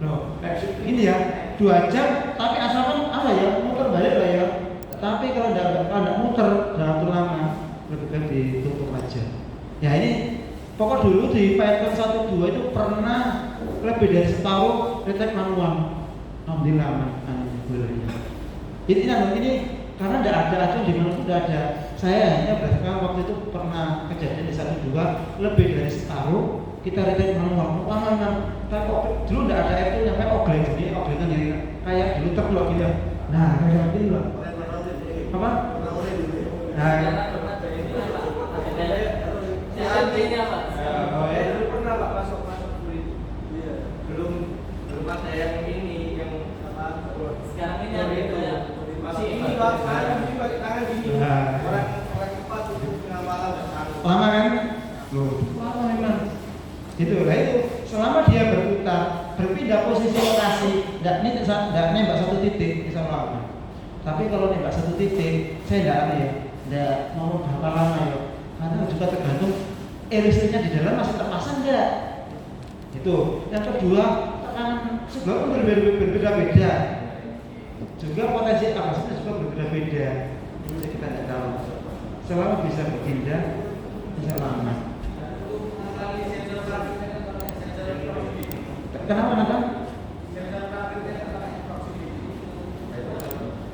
Loh, kayak ini ya, 2 jam, tapi asalkan apa ya, muter balik lah ya. Tapi kalau nggak muter dalam waktu lama, lebih baik ditutup aja. Ya ini, pokok dulu di Python 1.2 itu pernah lebih dari setahun retake manual. Alhamdulillah, ini karena tidak ada acuan di mana sudah ada. Saya hanya berdasarkan waktu itu pernah kejadian di 1.2 lebih dari setahun kita retake manual. Lama. Tapi kok dulu tidak ada itu yang kayak ogleng, jadi oglengan yang kayak dulu terblok gitu. Nah, kayak gini loh. Apa? Nah, artinya apa? Dulu pernah Pak masuk itu. Iya. Belum ada yang ini yang apa? Sekarang ini ada itu ya. Masih ini Pak, ini pakai tangan gini. Orang cepat itu pengawalan lama kan? Loh, lama memang. Itu lah itu. Selama dia berputar, berpindah posisi lokasi, tidak nembak satu titik, bisa lama. Tapi kalau nembak satu titik, saya tidak mau berapa lama ya. Karena juga tergantung listriknya di dalam masih terpasang enggak. Itu. Yang kedua, tekanan sebelum berbeda-beda. Juga potensi kapasitas juga berbeda-beda. Itu kita tidak tahu. Selama bisa berpindah, bisa lama. Kenapa?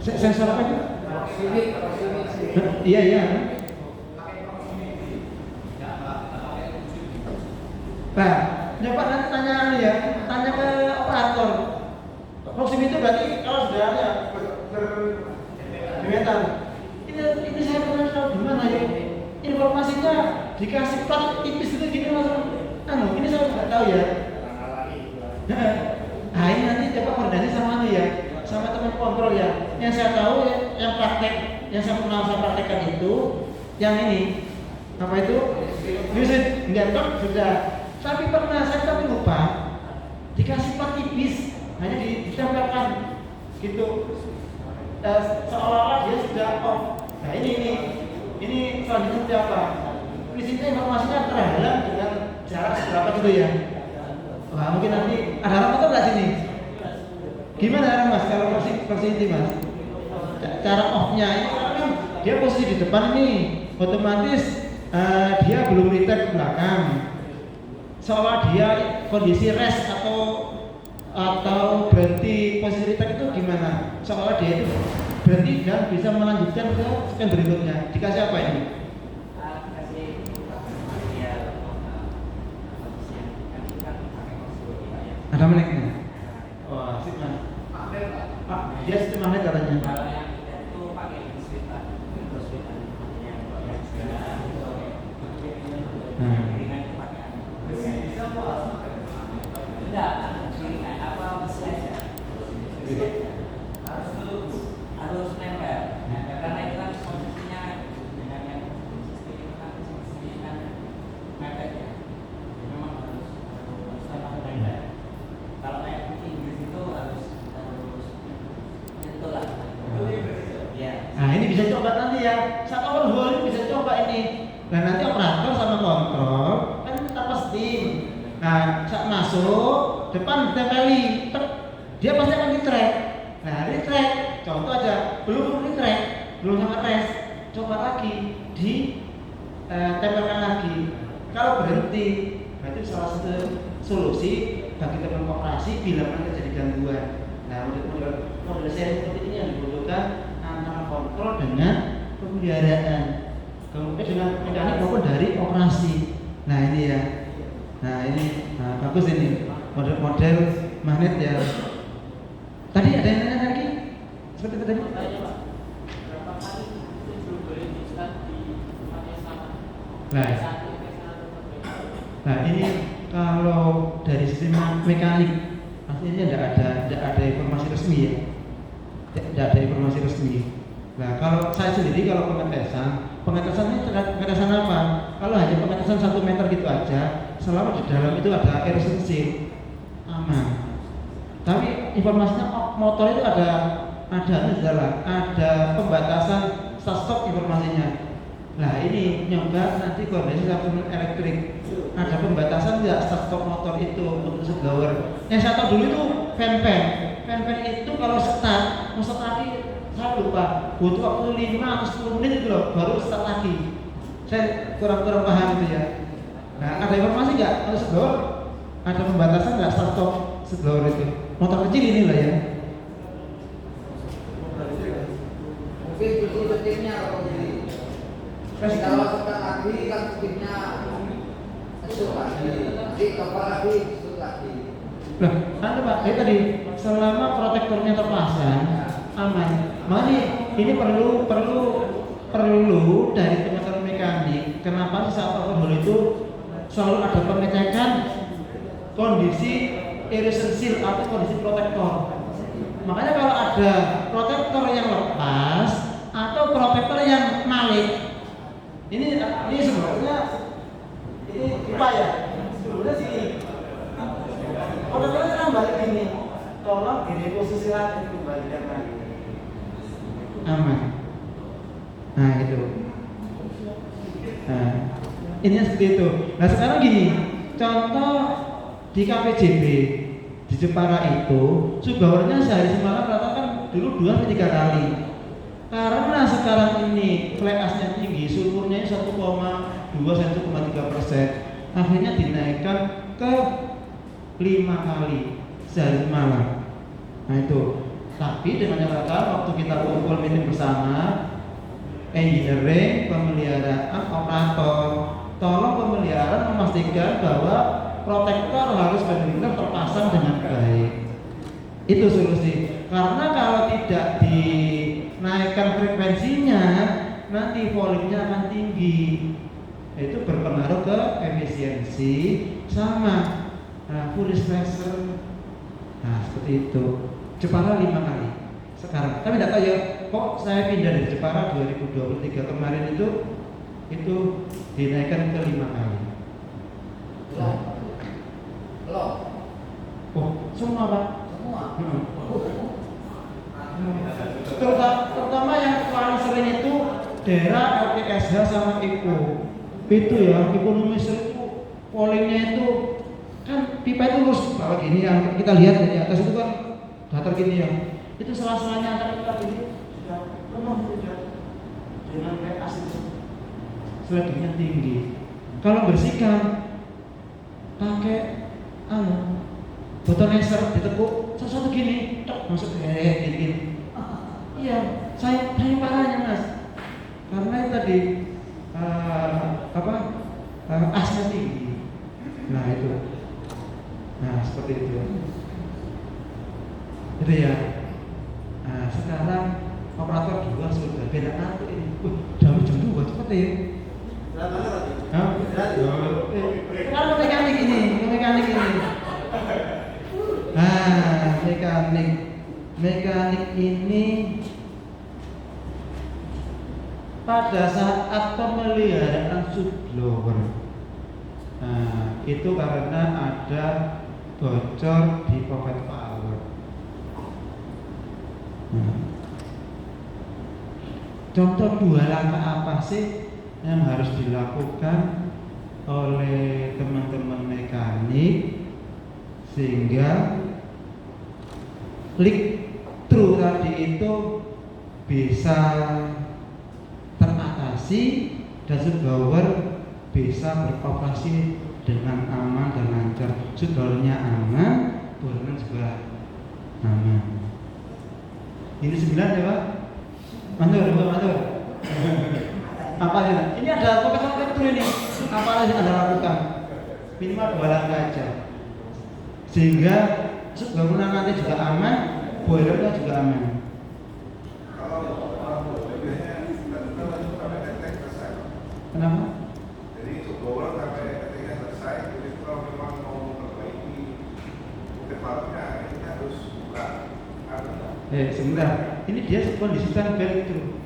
Sensor apa itu? Iya. Nah, coba nanti tanya ke operator. Proximity berarti kalau sudah ada berdiameter. Ini saya pernah tahu gimana ya? Informasinya dikasih plat tipis itu gini langsung. Ini saya nggak tahu ya. Nah, ini nanti coba koordinasi sama teman kontrol ya. Yang saya tahu yang praktek, yang saya pernah praktekkan itu, yang ini apa itu? Visit nggak sudah. Tapi pernah saya lupa dikasih plat tipis, hanya ditempelkan gitu. Seolah-olah dia sudah off. Nah ini selanjutnya apa? Prinsipnya informasinya terhalang dengan jarak seberapa gitu ya. Wah, mungkin nanti ada orang foto nggak sini? Gimana Mas kalau versi ini Mas? Cara off-nya ini kan dia posisi di depan nih, otomatis dia belum retake ke belakang. Seolah dia kondisi rest atau berhenti posisi retake itu gimana? Seolah dia itu berhenti dan bisa melanjutkan ke scan berikutnya. Dikasih apa ini? Ada menitnya? Wah, asik Mas. Pak, dia sistem magnet katanya. Harus nempel karena itu kan posisinya dengan yang sistem itu kan posisinya kan mepet ya. Memang harus nempel. Kalau kayak di Inggris itu harus itu lah. Ya. Nah, ini bisa coba nanti ya. Satu overhaul ini bisa coba ini. Nah, nanti operator sama kontrol kan tanpa steam. Nah, saat masuk depan ditempeli, dia pasti akan di-track. Nah, retrack, contoh aja, belum retrack, belum sama rest, coba lagi tempelkan lagi. Kalau berhenti, berarti salah satu solusi bagi teman operasi bila mana terjadi gangguan. Nah, model seri seperti ini yang dibutuhkan antara kontrol dengan pemeliharaan, kemudian dengan mekanik maupun dari operasi. Nah ini ya, bagus ini model magnet ya. Tadi ada yang nanya lagi? Seperti tadi? Berapa kali itu boleh bisa dipakai sama? Nah ini kalau dari sisi mekanik aslinya tidak ada informasi resmi ya, tidak ada informasi resmi. Nah kalau saya sendiri kalau pengetesan ini pengetesan apa? Kalau hanya pengetesan 1 meter gitu aja, selama di dalam itu ada air sensing, aman. Tapi informasinya motor itu ada pembatasan start stop informasinya. Nah ini nyoba nanti kondisi sama elektrik. Ada pembatasan tidak stop motor itu untuk sublower. Yang saya tahu dulu itu fan-fan itu kalau start, mau start lagi saya lupa butuh waktu 5 atau 10 menit itu loh baru start lagi. Saya kurang paham itu ya. Nah ada informasi nggak kalau sublower ada pembatasan nggak stop sublower itu? Motor kecil ini lah ya. Mungkin cuci setirnya kalau jadi. Kalau sekarang lagi kan setirnya esok lagi, nanti kapan lagi esok lagi. Loh, anu Pak, tadi selama protektornya terpasang aman. Makanya ini perlu dari teman-teman mekanik. Kenapa saat overhaul itu selalu ada pengecekan kondisi erosion seal atau kondisi protektor. Makanya kalau ada protektor yang lepas atau protektor yang malik, ini sebenarnya ini pipa ya. Sebenarnya sini. Protektornya kan balik gini. Tolong direposisi lagi kembalikan lagi. Aman. Nah itu. Nah, ini seperti itu. Nah sekarang gini, contoh di KPJB di Jepara itu sublowernya sehari semalam rata kan dulu 2-3 kali. Karena sekarang ini fly ash-nya tinggi, sulfurnya 1,2-1,3%, akhirnya dinaikkan ke 5 kali sehari semalam. Nah itu. Tapi dengan catatan waktu kita kumpul meeting bersama, engineering, pemeliharaan, operator, tolong pemeliharaan memastikan bahwa protektor harus benar-benar terpasang dengan baik. Itu solusi. Karena kalau tidak dinaikkan frekuensinya, nanti volumenya akan tinggi. Itu berpengaruh ke efisiensi sama furious pressure. Nah seperti itu. Jepara 5 kali sekarang. Tapi tidak tahu ya, kok saya pindah dari Jepara 2023 kemarin itu dinaikkan ke 5 kali. Loh. Oh, semua Pak? Semua. Terutama yang paling sering itu daerah LPSH sama IPO. Itu ya, ekonomi itu pollingnya itu kan pipa itu lurus kalau gini yang kita lihat di atas itu kan datar gini ya. Itu salah-salahnya antara kita ini sudah penuh sudah dengan kayak asin selebihnya tinggi. Kalau bersihkan pakai botol laser ditekuk satu gini, masuk gini. Iya, saya parahnya Mas. Karena tadi asnya tinggi. Nah itu. Nah seperti itu. Itu ya. Nah sekarang operator 2 sudah beda aku ini. Jam 2 cepet ya. Sekarang mekanik ini. Nah mekanik ini pada saat pemeliharaan sublower. Nah, itu karena ada bocor di pocket power. Contoh 2 langkah apa sih yang harus dilakukan oleh teman-teman mekanik sehingga leak through tadi itu bisa teratasi dan sublower bisa beroperasi dengan aman dan lancar. Sublowernya aman, bohongan juga aman. Ini 9 ya Pak? Mantur. Apa aja? Ini ada pocket ini. Apa aja Anda lakukan? Minimal 2 langkah aja. Sehingga sublowernya nanti juga aman, boilernya juga aman. Kenapa? Jadi sublower sampai ketika selesai, jadi kalau memang mau memperbaiki departnya, ini harus buka. Sebentar. Ini dia kondisi standby leak through.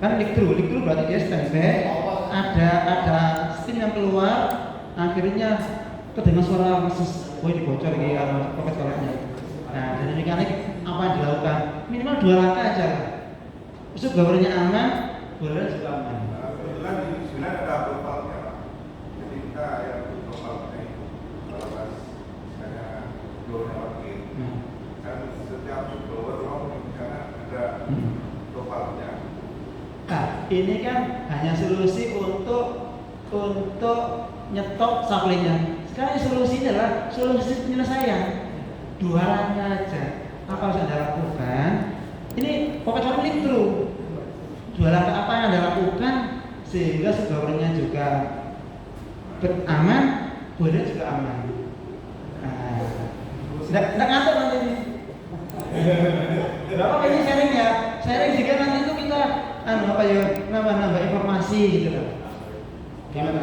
Kan leak through berarti dia standby. Ada steam yang keluar, akhirnya kedengar suara meses. Woi dibocor di pocket covernya. Nah, dari mekanik apa yang dilakukan? Minimal 2 langkah aja. Sublowernya aman, boiler juga aman. Sebenarnya ada globalnya Pak. Jadi kita yang globalnya itu kalau pas misalnya blower wakil kan setiap blower misalnya ada globalnya. Nah, ini kan hanya solusi untuk nyetok supply-nya. Sekarang solusinya adalah solusi penyelesaian. 2 langkah aja. Apa yang Anda lakukan? Ini pocket farm true. 2 langkah apa yang Anda lakukan sehingga sebawarnya juga aman, boiler juga aman. Nggak ngantuk nanti ini. Berapa ini sharing ya? Sharing jika nanti itu kita nambah informasi gitu loh. Gimana?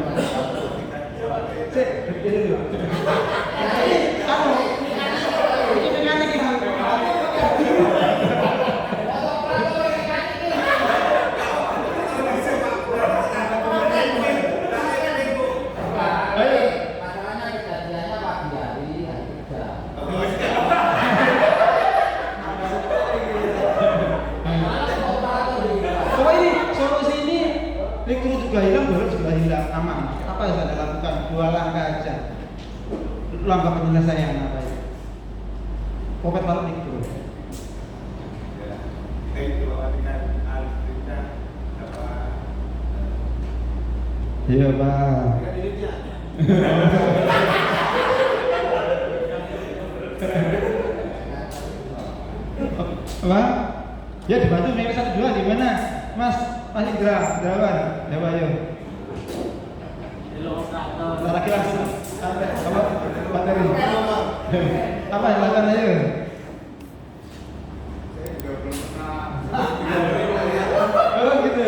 Sik, berdiri dulu. Ini mekanik ini. Masalahnya kejadiannya pagi hari kerja. Oh ini solusi ini listrik juga hilang, boiler juga hilang, aman. Apa yang Anda lakukan? 2 langkah aja. Langkah penyelesaian apa itu? Pocket farm listrik. Ya, kita itu dengan listriknya apa? Iya Pak. Apa? Ya dibantu mereka 1 2 di mana? Mas Indra, Drawan, Jawa ayo. Ntar lagi langsung sampai apa? Materi. Apa yang lakukan ayo? Saya juga belum pernah. Oh gitu.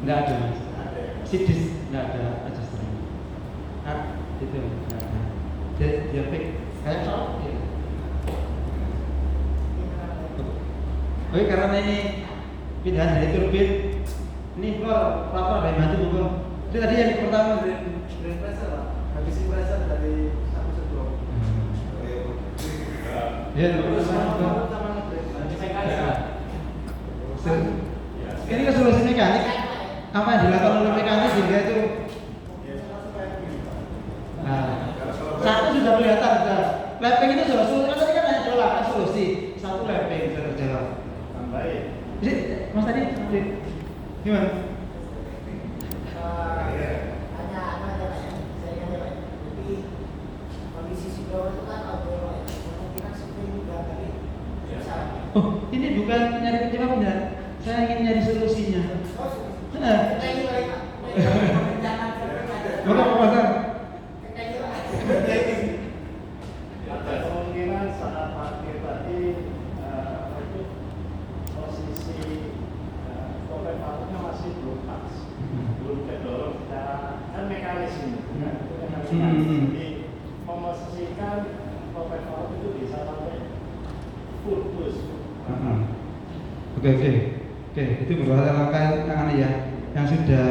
Enggak ada Mas. Sidis enggak ada aja sering. Itu enggak ada. Dia pick kayak soal gitu. Oke, karena ini pindahan dari turbin, ini pelapor dari maju bukan. Itu tadi yang pertama Drain pressure Pak, habisin pressure dari satu sebelum. Ya, ini kan solusi mekanik. Apa yang dilakukan oleh mekanik sehingga itu satu sudah kelihatan sudah. Lapping itu sudah solusi. Tadi kan hanya 2 langkah solusi. 1 lapping sudah terjawab. Tambahin. Jadi, Mas tadi gimana? Oh, ini bukan nyari penyebabnya. Saya ingin nyari solusinya. Bukan Pak. Ada kemungkinan saat parkir tadi itu posisi topeng parkirnya masih belum pas, belum terdorong secara kan mekanisme. Jadi memposisikan topeng parkir itu bisa sampai full push. Oke, itu beberapa langkah tangan ya yang sudah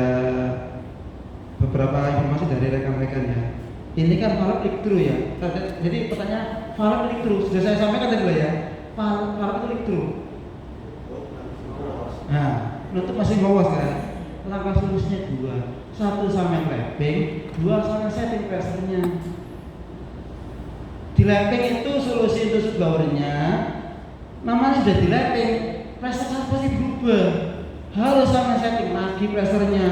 beberapa informasi dari rekan-rekan ya. Ini kan valve leak through ya. Jadi pertanyaan valve leak through sudah saya sampaikan tadi ya. Valve itu leak through. Nah, nutup masih bawah kan. Langkah solusinya 2. 1 sama lapping, 2 sama setting pressure-nya. Di lapping itu solusi untuk sublowernya namanya sudah di lapping, pressure pasti berubah. Harus sama setting lagi pressure-nya.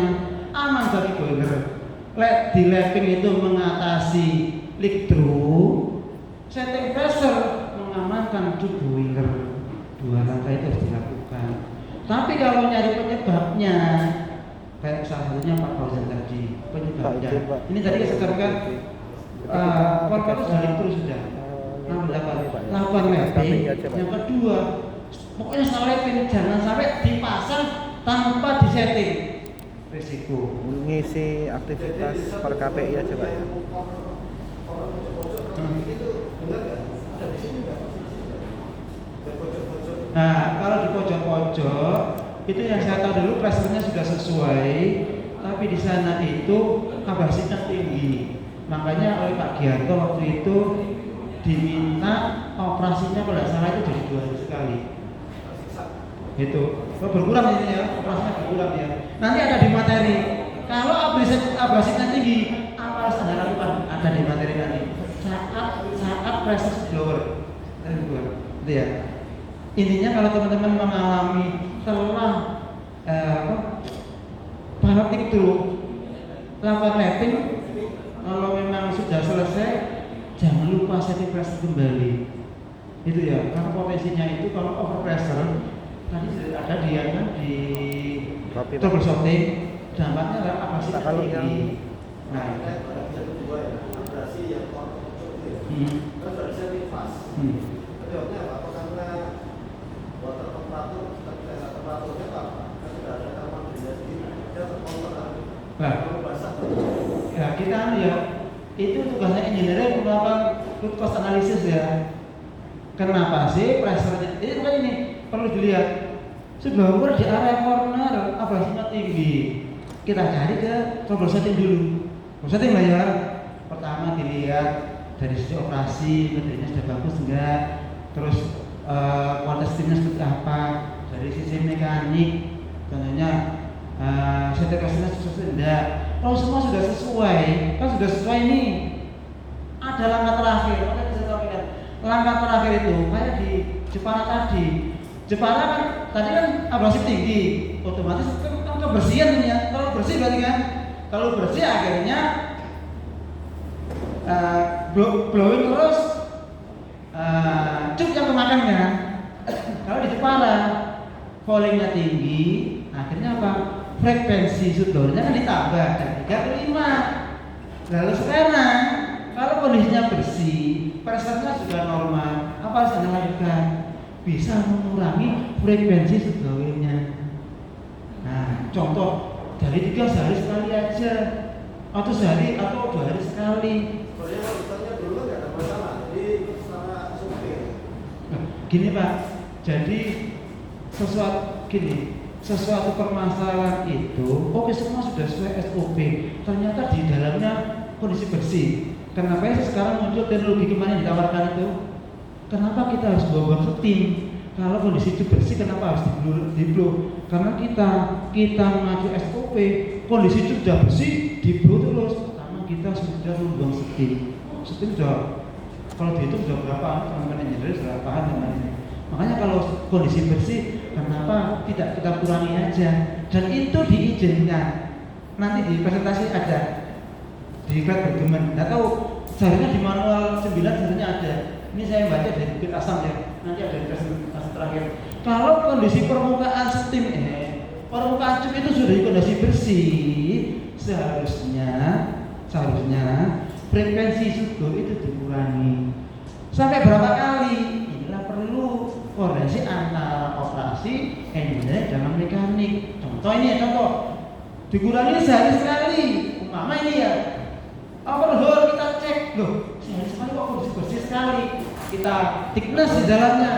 Aman dari boiler. Di lapping itu mengatasi leak through, setting pressure mengamankan tube boiler. 2 langkah itu harus dilakukan. Tapi kalau nyari penyebabnya, kayak salah satunya Pak Fauzan tadi, penyebabnya. Ini tadi saya katakan, korban itu sudah leak through sudah. Lakukan lapping. Yang kedua, pokoknya salah lapping, jangan sampai dipasang tanpa disetting. Risiko ngisi aktivitas per KPI aja Pak ya. Nah, kalau di pojok-pojok itu yang saya tahu dulu pressure-nya sudah sesuai, tapi di sana itu kapasitasnya tinggi. Makanya oleh Pak Gianto waktu itu diminta operasinya kalau tidak salah itu jadi 2 hari sekali. Itu berkurang ini ya, operasinya berkurang ya. Nanti ada di materi. Kalau abrasifnya tinggi, apa harus Anda lakukan? Ada di materi nanti. Saat pressure blower, itu ya. Intinya kalau teman-teman mengalami telah paratik itu lakukan mapping. Kalau memang sudah selesai, jangan lupa setting pressure kembali. Itu ya, karena potensinya itu kalau over pressure tadi sudah ada di troubleshooting, dampaknya adalah apa sih kalau yang nah Ada dua ya, abrasi yang kan sudah setting fast. Jawabnya apa? Apa karena water temperaturnya apa? Kan sudah ada termodulasi, dia terkontrol. Nah, Kalau basah, ya kita ya itu tugasnya engineer melakukan root cause analysis ya. Kenapa sih pressure-nya? Ini bukan ini perlu dilihat. Sudah ukur di area corner abrasinya tinggi. Kita cari ke troubleshooting dulu. Troubleshooting lah ya. Pertama dilihat dari sisi operasi, materinya sudah bagus enggak. Terus kualitas timnya seperti apa. Dari sisi mekanik, contohnya setir kasihnya sesuai enggak. Kalau semua sudah sesuai, kan sudah sesuai nih. Ada langkah terakhir, makanya saya sampaikan. Langkah terakhir itu kayak di Jepara tadi. Jepara kan tadi kan abrasi tinggi, otomatis kan kebersihan ini ya. Kalau bersih berarti kan, kalau bersih akhirnya blowing terus cup yang kemakan kan. Kalau di Jepara fallingnya tinggi, akhirnya apa? Frekuensi sudornya kan ditambah dari 3 ke 5. Lalu sekarang kalau kondisinya bersih, pressure-nya sudah normal, apa harus Anda lakukan? Bisa mengurangi frekuensi sudornya. Nah, contoh dari 3 sehari sekali aja, atau sehari atau 2 hari sekali. soalnya kalau misalnya dulu kan nggak ada masalah, jadi secara supir. Gini Pak, jadi sesuatu permasalahan itu, oke semua sudah sesuai SOP, ternyata di dalamnya kondisi bersih. Kenapa ya sekarang muncul teknologi kemana yang ditawarkan itu? Kenapa kita harus bawa steam? Kalau kondisi itu bersih, kenapa harus di-blow? Karena kita mengacu SOP, kondisi itu sudah bersih, di-blow terus. Pertama kita sudah membuang steam. Steam sudah, kalau dihitung sudah berapa? Teman-teman engineer sudah paham dengan ini. Makanya kalau kondisi bersih, kenapa tidak kita kurangi aja? Dan itu diizinkan. Nanti di presentasi ada di grade bergemen. Nggak tahu seharusnya di manual 9 seharusnya ada. Ini saya baca dari bukit asam ya. Nanti ada di presentasi terakhir. Kalau kondisi permukaan steam permukaan cup itu sudah di kondisi bersih, seharusnya frekuensi sudor itu dikurangi. Sampai berapa kali? Inilah perlu koordinasi antara operasi, engineer dan mekanik. Contoh ini ya, dikurangi sehari sekali. Umpama ini ya, overhaul kita cek, loh sehari sekali kok kondisi bersih sekali. Kita thickness di dalamnya.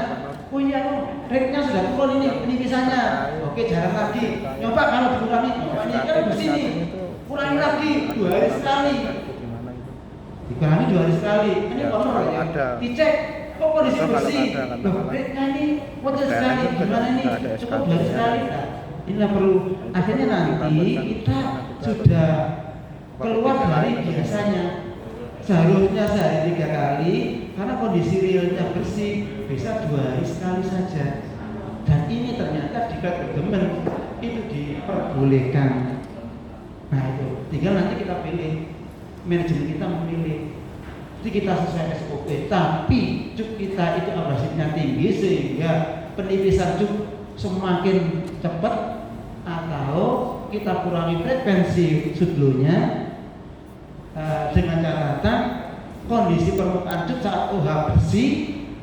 Oh iya, rate-nya sudah turun ini penipisannya. Oke, jarang lagi. Nyoba kalau dikurangi, ini kan bersih nih. Kurangi lagi 2 hari sekali. Dikurangi 2 hari sekali. Ini kotor ya. Dicek, kok kondisi bersih. Loh, rate-nya ini wajar sekali. Gimana ini? Cukup 2 hari sekali. Nah, inilah perlu. Akhirnya nanti kita sudah keluar dari biasanya. Seharusnya sehari 3 kali, karena kondisi realnya bersih, bisa 2 hari sekali saja. Dan ini ternyata di grade bergemen itu diperbolehkan. Nah itu, tinggal nanti kita pilih, manajemen kita memilih. Jadi kita sesuai SOP, tapi cup kita itu abrasifnya tinggi sehingga penipisan cup semakin cepat, atau kita kurangi frekuensi sudlonya dengan catatan kondisi permukaan cup saat OH bersih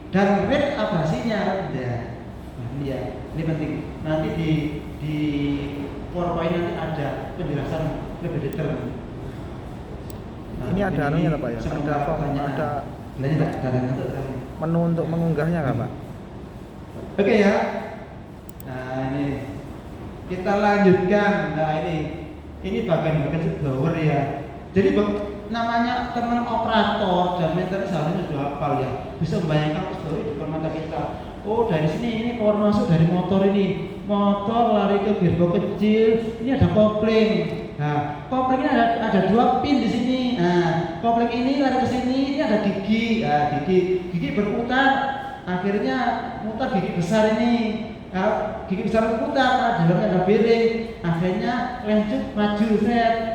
dan rate abrasinya rendah. Nah ini ya, ini penting. Nanti di PowerPoint nanti ada penjelasan lebih detail. Nah, ini ada anunya Pak ya? Ada form, ada menu untuk mengunggahnya nggak Pak? Oke ya. Nah ini kita lanjutkan. Nah ini bagian blower ya. Jadi namanya teman operator dan maintenance seharusnya sudah hafal ya, bisa membayangkan story di depan mata kita. Oh dari sini ini power masuk dari motor ini, motor lari ke gearbox kecil, ini ada kopling. Nah kopling ini ada 2 pin di sini. Nah kopling ini lari ke sini, ini ada gigi. Nah gigi berputar, akhirnya mutar gigi besar ini. Nah, gigi besar berputar, dalamnya ada bearing, akhirnya lanjut maju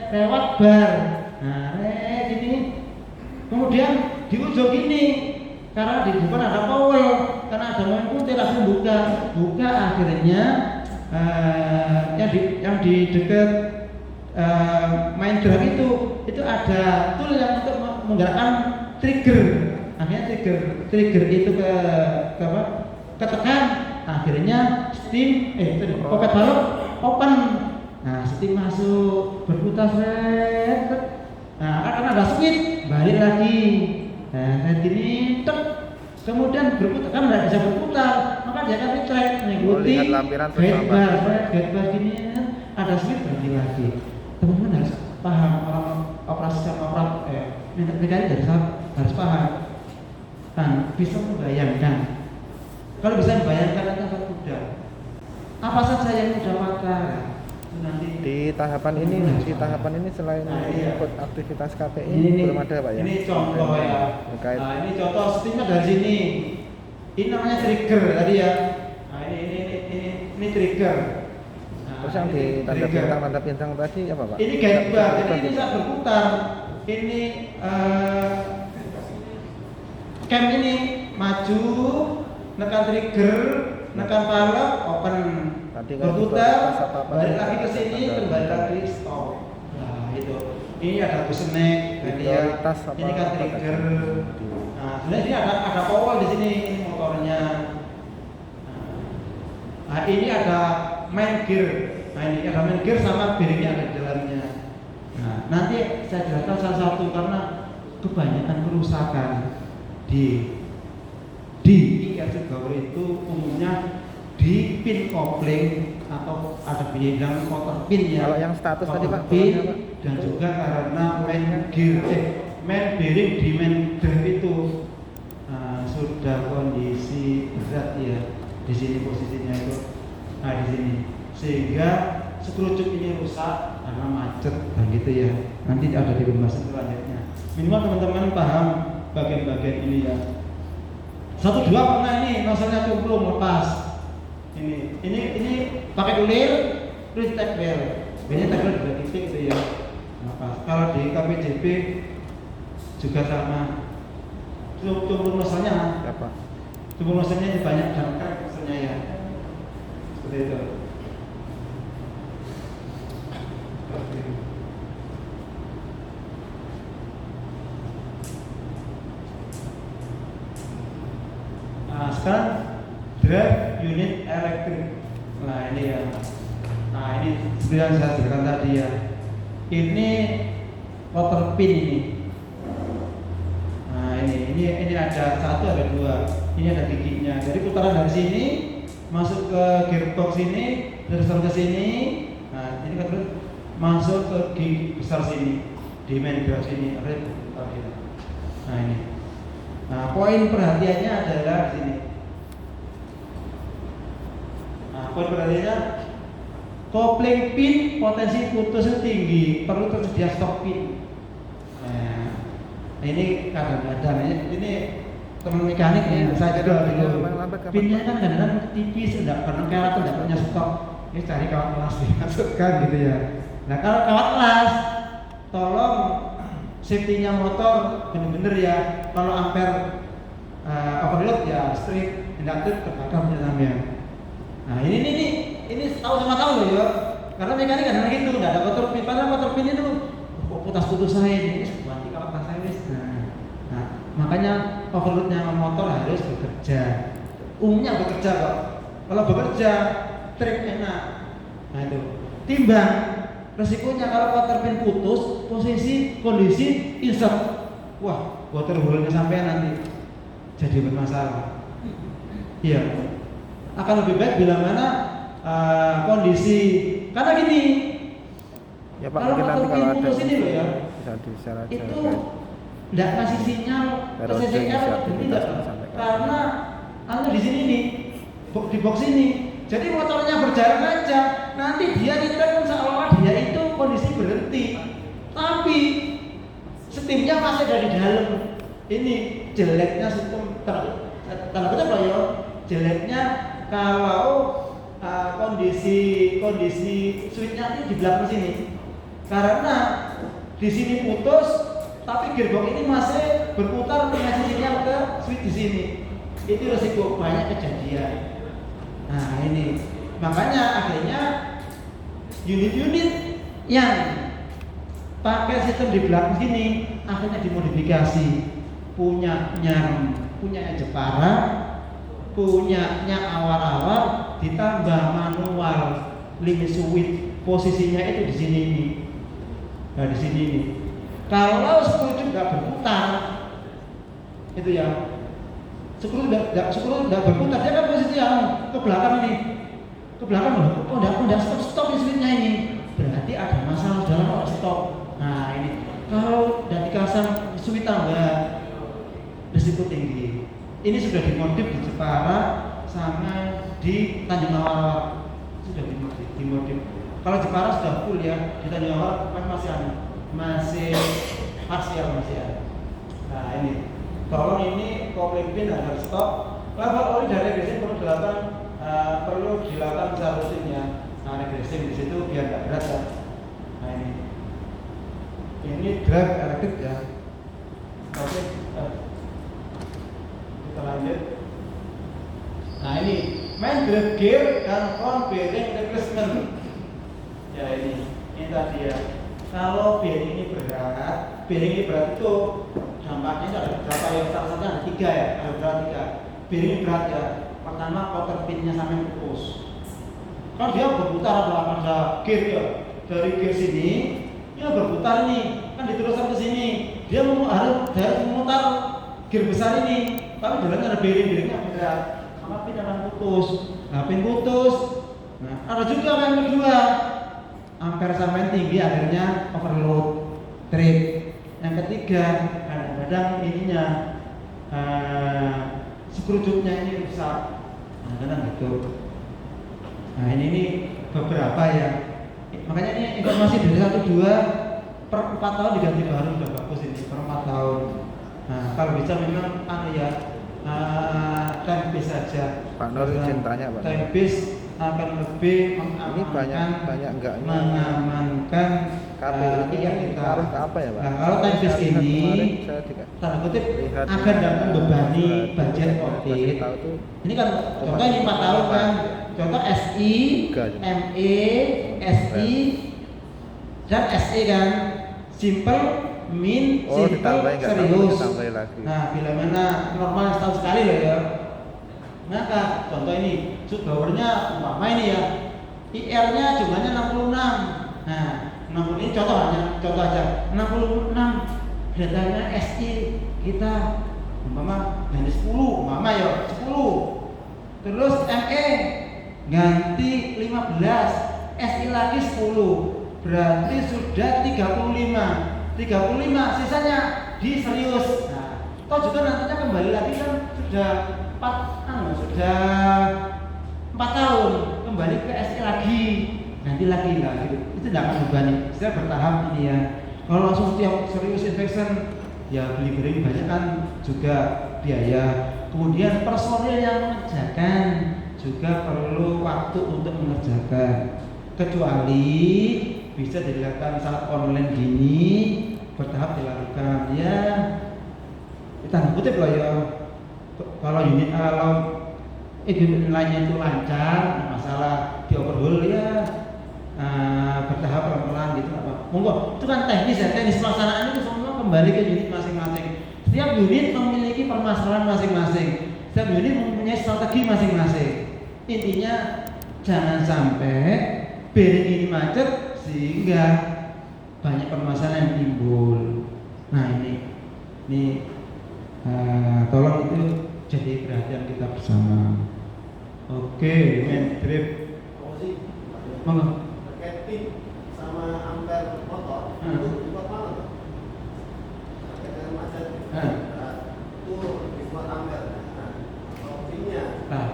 lewat bar. Nah gini, kemudian di ujung ini karena di depan ada powel, karena ada main putih langsung buka akhirnya yang di dekat main drum itu ada tool yang untuk menggerakkan trigger. Akhirnya trigger itu ketekan, akhirnya steam pocket valve open. Nah steam masuk berputar nah karena ada switch balik lagi. Nah gini kemudian berputar, kan tidak bisa berputar, maka dia akan retract mengikuti guide bar gini, ada switch berhenti lagi. Teman-teman harus paham, orang operasi sama mekanik harus paham dan bisa membayangkan. Kalau bisa membayangkan itu akan mudah. Apa saja yang mudah patah nanti Di tahapan ini selain ikut aktivitas KPI ini belum ada Pak ya? Ini contoh ya. Terkait. Nah ini contoh steamnya dari sini. Ini namanya trigger tadi ya. Nah ini trigger. Nah, Terus yang di tanda bintang tadi apa Pak? Ini guide bar, jadi ini saat berputar. Ini cam ini maju, nekan trigger, nekan valve, open, Tadi kan berputar, apa-apa balik ya, lagi ke sini, kembali lagi stop. Nah itu, ini ada bottleneck, tadi ya. Prioritas apa- Ini kan apa trigger. tadi? Nah sebenarnya ini ada powel di sini, ini motornya. Nah ini ada main gear. Nah ini ada main gear sama bearingnya ada di dalamnya. Nah nanti saya jelaskan salah satu karena kebanyakan kerusakan di IRC Power itu umumnya di pin kopling atau ada bilang motor pin ya. Kalau yang status tadi Pak, pin bawahnya, Pak. dan juga karena main gear, main bearing di main drive itu sudah kondisi berat ya. Di sini posisinya itu, nah di sini sehingga sekrucuk ini rusak karena macet dan gitu ya. Nanti ada di pembahasan selanjutnya. Minimal teman-teman paham bagian-bagian ini ya. 1 2 pernah ini noselnya cumplung lepas. Ini pakai ulir, terus tag bel. Biasanya tag bel juga titik gitu ya. Lepas. Kalau di KPJB juga sama. Cumplung noselnya. Ya Pak. Cumplung noselnya banyak dan crack noselnya ya. Seperti itu. Nah sekarang drive unit elektrik. Nah ini ya. Nah ini seperti yang saya jelaskan tadi ya. Ini rotor pin ini. Nah ini ada 1 ada 2. Ini ada giginya. Jadi putaran dari sini masuk ke gearbox ini, terus ke sini. Nah ini kan terus masuk ke gigi besar sini di main drive sini. Nah ini. Nah, poin perhatiannya adalah di sini. Nah, poin perhatiannya kopling pin potensi putus tinggi, perlu tersedia stok pin. Nah, ini kadang-kadang ini teman mekanik ya, saya juga dulu. Pinnya kan kadang-kadang tipis, enggak karena kawat tidak punya stok. Ini cari kawat elas dimasukkan gitu ya. Nah, kalau kawat elas, tolong safety-nya motor bener-bener ya. Kalau ampere overload ya strip, induktif terbakar namanya. Nah ini tahu sama tahu loh ya. Karena mekanik kadang gitu, nggak ada motor pin. Padahal motor pin itu putus-putus saya ini ganti kawat pas saya. Nah makanya overloadnya motor harus bekerja. Umumnya bekerja kok. Kalau bekerja trip enak. Nah itu timbang resikonya kalau water pin putus, posisi kondisi insert, wah water hole-nya sampai nanti jadi bermasalah. Iya, akan lebih baik bila mana kondisi karena gini. Ya Pak, Kalau mungkin nanti water kalau pin ada putus ini loh ya, bisa di-share aja itu guys. nggak kasih sinyal ke Periode CCR isi jadi aktivitas tidak, sampai kapan. karena anu di sini nih, di box ini. Jadi motornya berjalan aja, nanti dia nyetir seolah dia itu kondisi berhenti, tapi setimnya masih dari dalam. Ini jeleknya sistem tanda kutip loh ya, jeleknya kalau kondisi switchnya ini di belakang sini, karena di sini putus, tapi gearbox ini masih berputar mengasih sinyal ke switch di sini. Itu resiko banyak kejadian. Nah ini makanya akhirnya unit-unit yang pakai sistem di belakang sini akhirnya dimodifikasi, punyanya Jepara, punyanya awal-awal, ditambah manual limit switch, posisinya itu di sini ini. Nah di sini ini. Kalau skru nggak berputar, itu ya. Skru nggak berputar, dia kan posisi yang ke belakang ini, ke belakang loh. Oh nggak stop di switchnya ini, berarti ada masalah dalam stop. Nah ini kalau udah dikasang switch tambah, risiko tinggi. Ini sudah dimodif di Jepara sama di Tanjung Awar, sudah dimodif. Kalau Jepara sudah full ya, di Tanjung Awar kan masih parsial masih ada. Nah ini, tolong ini kopling pin harus stop. Level oli dan regressing perlu dilakukan secara rutin ya. Nah regressing di situ biar nggak berat ya. Nah ini drive elektrik ya. Oke, kita lanjut. Nah ini main drive gear dan front bearing replacement. Ya ini tadi ya. Kalau bearing ini berat itu dampaknya itu ada berapa ya? Salah satunya ada 3 ya, ada berapa 3. Bearing berat ya. Pertama quarter pinnya sampai putus. Kalau dia berputar ada gear ya, dari gear sini, dia berputar ini, kan diteruskan ke sini. Dia harus memutar gear besar ini, tapi jalannya ada bearingnya berat. Sama pin akan putus. Nah pin putus. Nah ada juga yang kedua, ampere sampai tinggi akhirnya overload, trip. Yang ketiga kadang-kadang ininya screwjobnya ini rusak, kadang-kadang gitu. Nah ini beberapa ya. Makanya ini informasi dari 1-2 per 4 tahun diganti baru udah bagus ini per 4 tahun. Nah kalau bisa memang time base saja. Pak Nur izin tanya Pak. Time base akan lebih Ini banyak enggak ini mengamankan KPI ini yang kita ngaruh ke apa ya Pak? Nah, kalau time base ini tanda kutip agar tidak membebani budget audit. Ini kan contoh ini 4 tahun kan. Contoh SI, ME, SI dan SE kan. Simple, min, simple, serius. Nah, bila mana normal setahun sekali loh ya. Maka contoh ini, subpowernya umpama ini ya, IR-nya jumlahnya 66. Nah, 60 ini contoh aja, 66 datanya SI kita umpama ganti 10, umpama ya 10. Terus ME ganti 15, SI lagi 10. Berarti sudah 35, sisanya di serius. Nah, toh juga nantinya kembali lagi kan sudah 4 tahun kembali ke SI lagi, nanti lagi lah gitu. Itu tidak akan membebani. Saya bertahap ini ya. Kalau langsung setiap serius inspection ya beli bearing banyak kan juga biaya. Kemudian personil yang mengerjakan juga perlu waktu untuk mengerjakan. Kecuali bisa dilakukan saat online gini, bertahap dilakukan ya. Kita kutip lah ya. Kalau unit lainnya itu lancar, masalah di overhaul ya bertahap pelan-pelan gitu apa. Monggo, itu kan teknis ya, teknis pelaksanaan itu semua kembali ke unit masing-masing. Setiap unit memiliki permasalahan masing-masing. Setiap unit mempunyai strategi masing-masing. Intinya jangan sampai bearing ini macet sehingga banyak permasalahan yang timbul. Nah ini tolong itu jadi perhatian kita bersama. Oke, main trip. Monggo. Terkait pin sama ampere motor itu dibuat mana?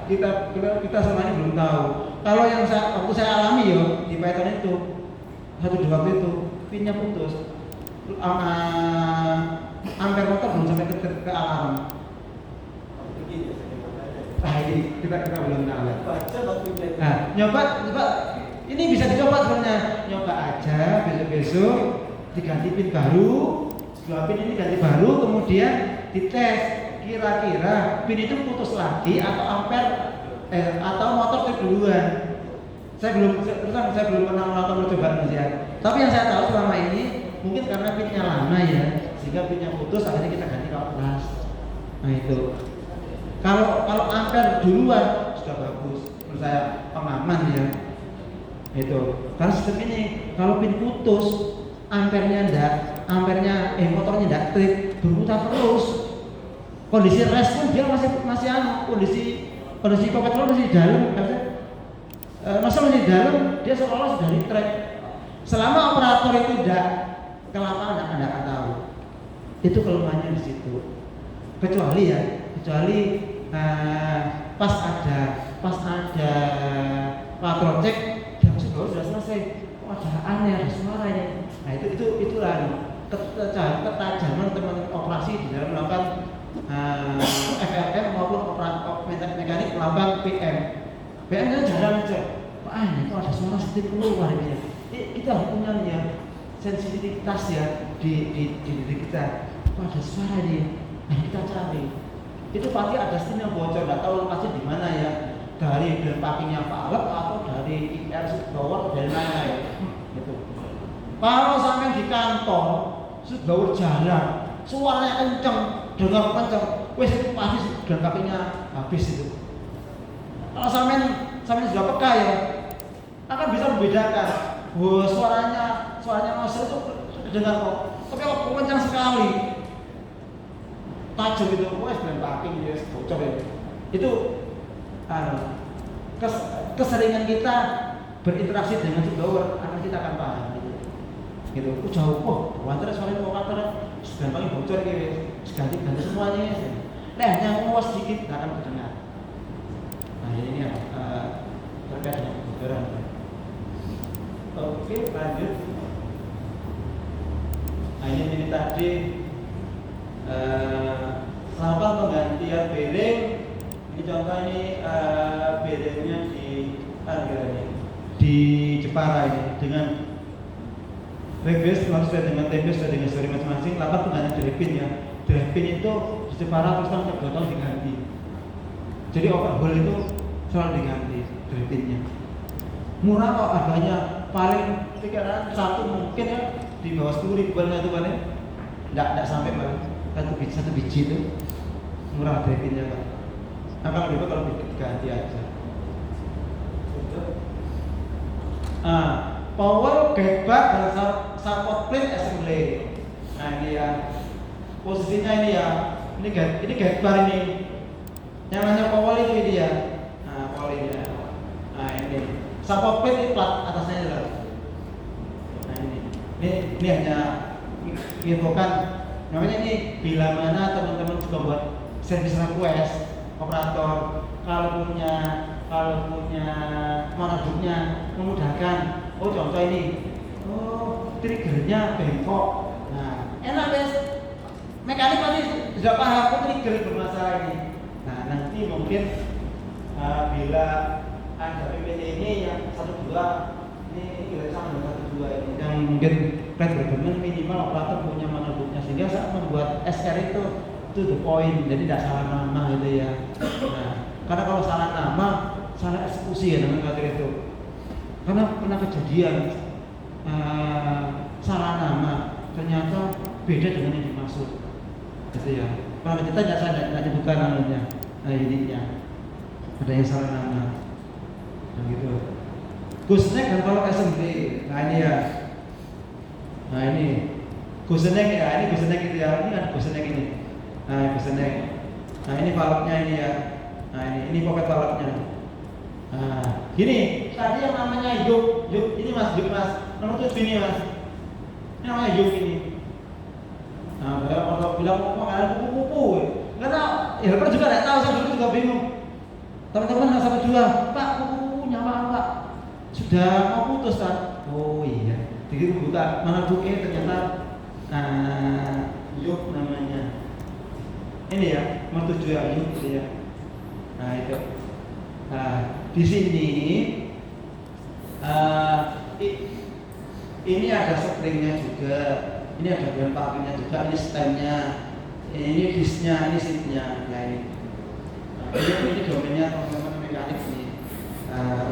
kita selama ini belum tahu. Kalau yang waktu saya alami yo di Python itu satu dua waktu itu pinnya putus, ampere motor belum sampai ke alarm. Ini kita belum tahu. Baca tapi Nah, nyoba ini bisa dicoba sebenarnya. Nyoba aja besok diganti pin baru, 2 pin ini ganti baru, kemudian dites kira-kira pin itu putus lagi atau ampere atau motor keduluan. Saya belum pernah melakukan percobaan ya. Tapi yang saya tahu selama ini mungkin karena pinnya lama ya, sehingga pinnya putus akhirnya kita ganti kelas. Nah itu. Kalau ampere duluan sudah bagus, menurut saya pengaman ya. Itu. Karena sistem ini kalau pin putus, motornya enggak trip, berputar terus. Kondisi rest pun dia masih kondisi petrol masih di dalam, masih di dalam, dia seolah sudah di track. Selama operator itu tidak ke lapangan, Anda akan tahu. Itu kelemahannya di situ. Kecuali pas ada patrol cek, dia sudah selesai. Oh, ada aneh, ada suara ini. Nah itulah ketajaman teman operasi di dalam melakukan FRM maupun operator mekanik melakukan PM. PM kan jarang aja. Kok aneh, kok ada suara sedikit keluar ini. Kita harus punya sensitivitas ya di diri kita. Kok ada suara ini? Nah kita cari. Itu pasti ada stin yang bocor, nggak tahu pasti di mana ya. Dari packingnya valve atau dari IR switchblower dari mana ya. Gitu. Kalau sampai di kantor switchblower jalan, suaranya kenceng, dengar kenceng, wes itu pasti dan packingnya habis itu. Kalau sampai sudah peka ya, akan bisa membedakan. Suaranya nozzle itu dengar kok, tapi kalau kencang sekali, tajam itu, wes dan packing dia bocor ya. Itu keseringan kita berinteraksi dengan switchblower akan kita akan paham gitu. Jauh wanter suaranya mau kantor sudah paling bocor gitu, ganti semuanya yang luas sedikit nggak akan terdengar. Nah ini terkait dengan kebocoran. Oke, lanjut. Nah ini tadi selama penggantian bearing. Ini contoh ini bearingnya di Jepara ini dengan regress lalu sesuai dengan tempe sesuai dengan story masing-masing. Lakukan penggantian driving ya. Driving itu di Jepara terus terang tiap 2 tahun diganti. Jadi overhaul itu selalu diganti drivingnya. Murah kok harganya, paling pikiran satu mungkin ya di bawah 10.000 itu kan ya. Enggak sampai satu biji itu murah drivingnya kan. Akan lebih baik kalau diganti aja. Power, gearbox dan support plate assembly. Nah ini ya posisinya ini ya. Ini gearbox ini. Yang namanya power ini dia. Nah power ini ya. Nah ini support plate ini plat atasnya jelas. Nah ini hanya infokan. Namanya ini bila mana teman-teman juga buat service request operator kalau punya manajernya memudahkan. Oh contoh ini, triggernya bengkok. Nah enak guys, mekanik pasti sudah paham trigger bermasalah ini. Nah nanti mungkin bila ada PPT ini yang 1-2 ini kira sama dengan 1-2 ini yang mungkin requirement minimal operator punya manajernya sehingga saat membuat SR itu to the point, jadi tidak salah nama gitu ya. Nah, karena kalau salah nama, salah eksekusi ya dengan kata itu. Karena pernah kejadian salah nama, ternyata beda dengan yang dimaksud, gitu ya. Kalau kita tidak disebutkan namanya, ininya, ada yang salah nama, nah gitu. Gooseneck dan power assembly, nah ini ya, nah ini gooseneck ya, ini gooseneck itu ya, ini ada gooseneck ini. Nah, gooseneck. Nah, ini valve-nya ini ya. Nah, ini pocket valve-nya. Nah, gini, tadi yang namanya yuk ini Mas, nomor 7 ini Mas. Ini namanya yuk ini. Nah, kalau bilang makanan kupu-kupu. Karena helper juga enggak tahu, saya dulu juga bingung. Teman-teman sampai dua, Pak, kukunya Pak, sudah mau putus kan? Oh iya, jadi buka mana bukunya ternyata Yuk namanya. Ini ya, mertuju yang Yuk gitu ya. Nah itu. Nah di sini ini ada springnya juga, ini ada bahan pakainya juga, ini stemnya, ini disknya, ini seatnya. Nah ini domainnya teman-teman mekanik nih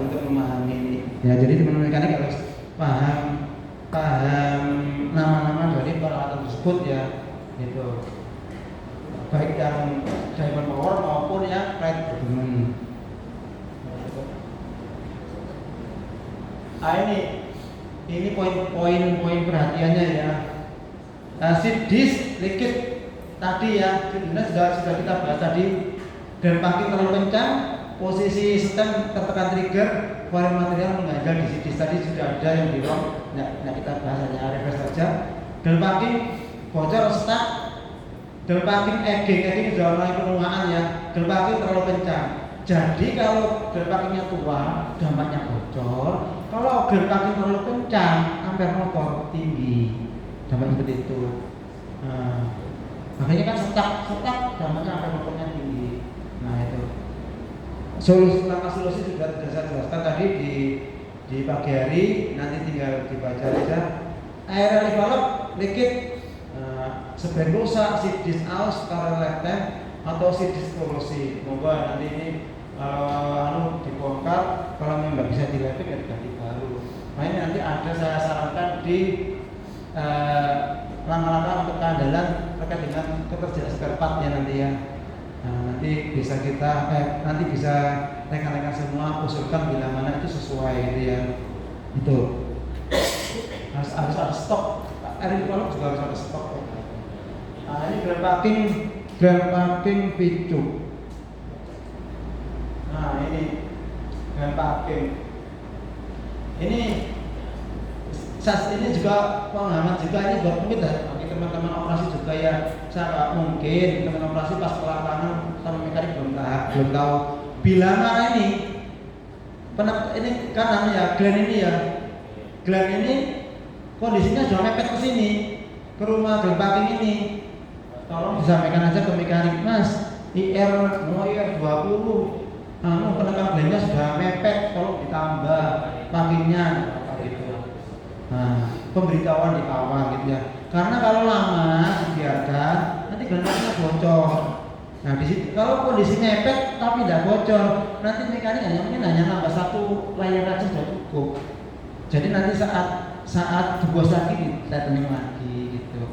untuk memahami ini. Ya jadi teman-teman mekanik harus paham nama-nama dari peralatan tersebut ya, gitu. Baik yang diamond power maupun yang right movement. Ini poin perhatiannya ya. Seat disk liquid tadi ya, sudah kita bahas tadi. Dan packing terlalu kencang, posisi stem tertekan trigger, volume material mengganjal di seat disk tadi sudah ada yang di ROM. Nah kita bahas hanya reverse saja. Dan packing bocor stuck. Dan packing egging sudah mulai penuaan ya. Dan packing terlalu kencang. Jadi kalau gear packingnya tua, dampaknya bocor. Kalau gear packing terlalu kencang, ampere motor tinggi. Dampaknya seperti itu. Makanya kan stuck dampaknya ampere motornya tinggi. Nah itu. Langkah solusi sudah saya jelaskan tadi di pagi hari. Nanti tinggal dibaca saja. Air envelope liquid, sebaik rusak, seat disk aus, karena lifetime atau seat disk korosi. Moga nanti ini dibongkar, kalau memang nggak bisa dilepek ya diganti baru. Nah ini nanti ada saya sarankan di langkah-langkah untuk keandalan terkait dengan ketersediaan spare part ya nanti ya. Nah, nanti bisa kita nanti bisa rekan-rekan semua usulkan bila mana itu sesuai gitu ya. Itu harus ada stok. Air kalau juga harus ada stok. Nah ini grand packing picu. Nah ini grand packing. Ini juga pengalaman juga ini buat bagi teman-teman operasi juga ya. Saya mungkin teman operasi pas lapangan teman mekanik belum tahu bila mana ini kanan ya Glenn ini kondisinya sudah mepet ke sini ke rumah grand packing ini. Tolong disampaikan aja ke mekanik, Mas, IR 20 penekan Glennnya sudah mepet, tolong ditambah packingnya gitu. Nah, pemberitahuan di awal gitu ya. Karena kalau lama dibiarkan nanti Glennnya bocor. Nah, di situ kalau kondisi mepet tapi tidak bocor, nanti mekanik hanya nambah satu layar aja sudah cukup. Jadi nanti saat dibos lagi disetting lagi gitu.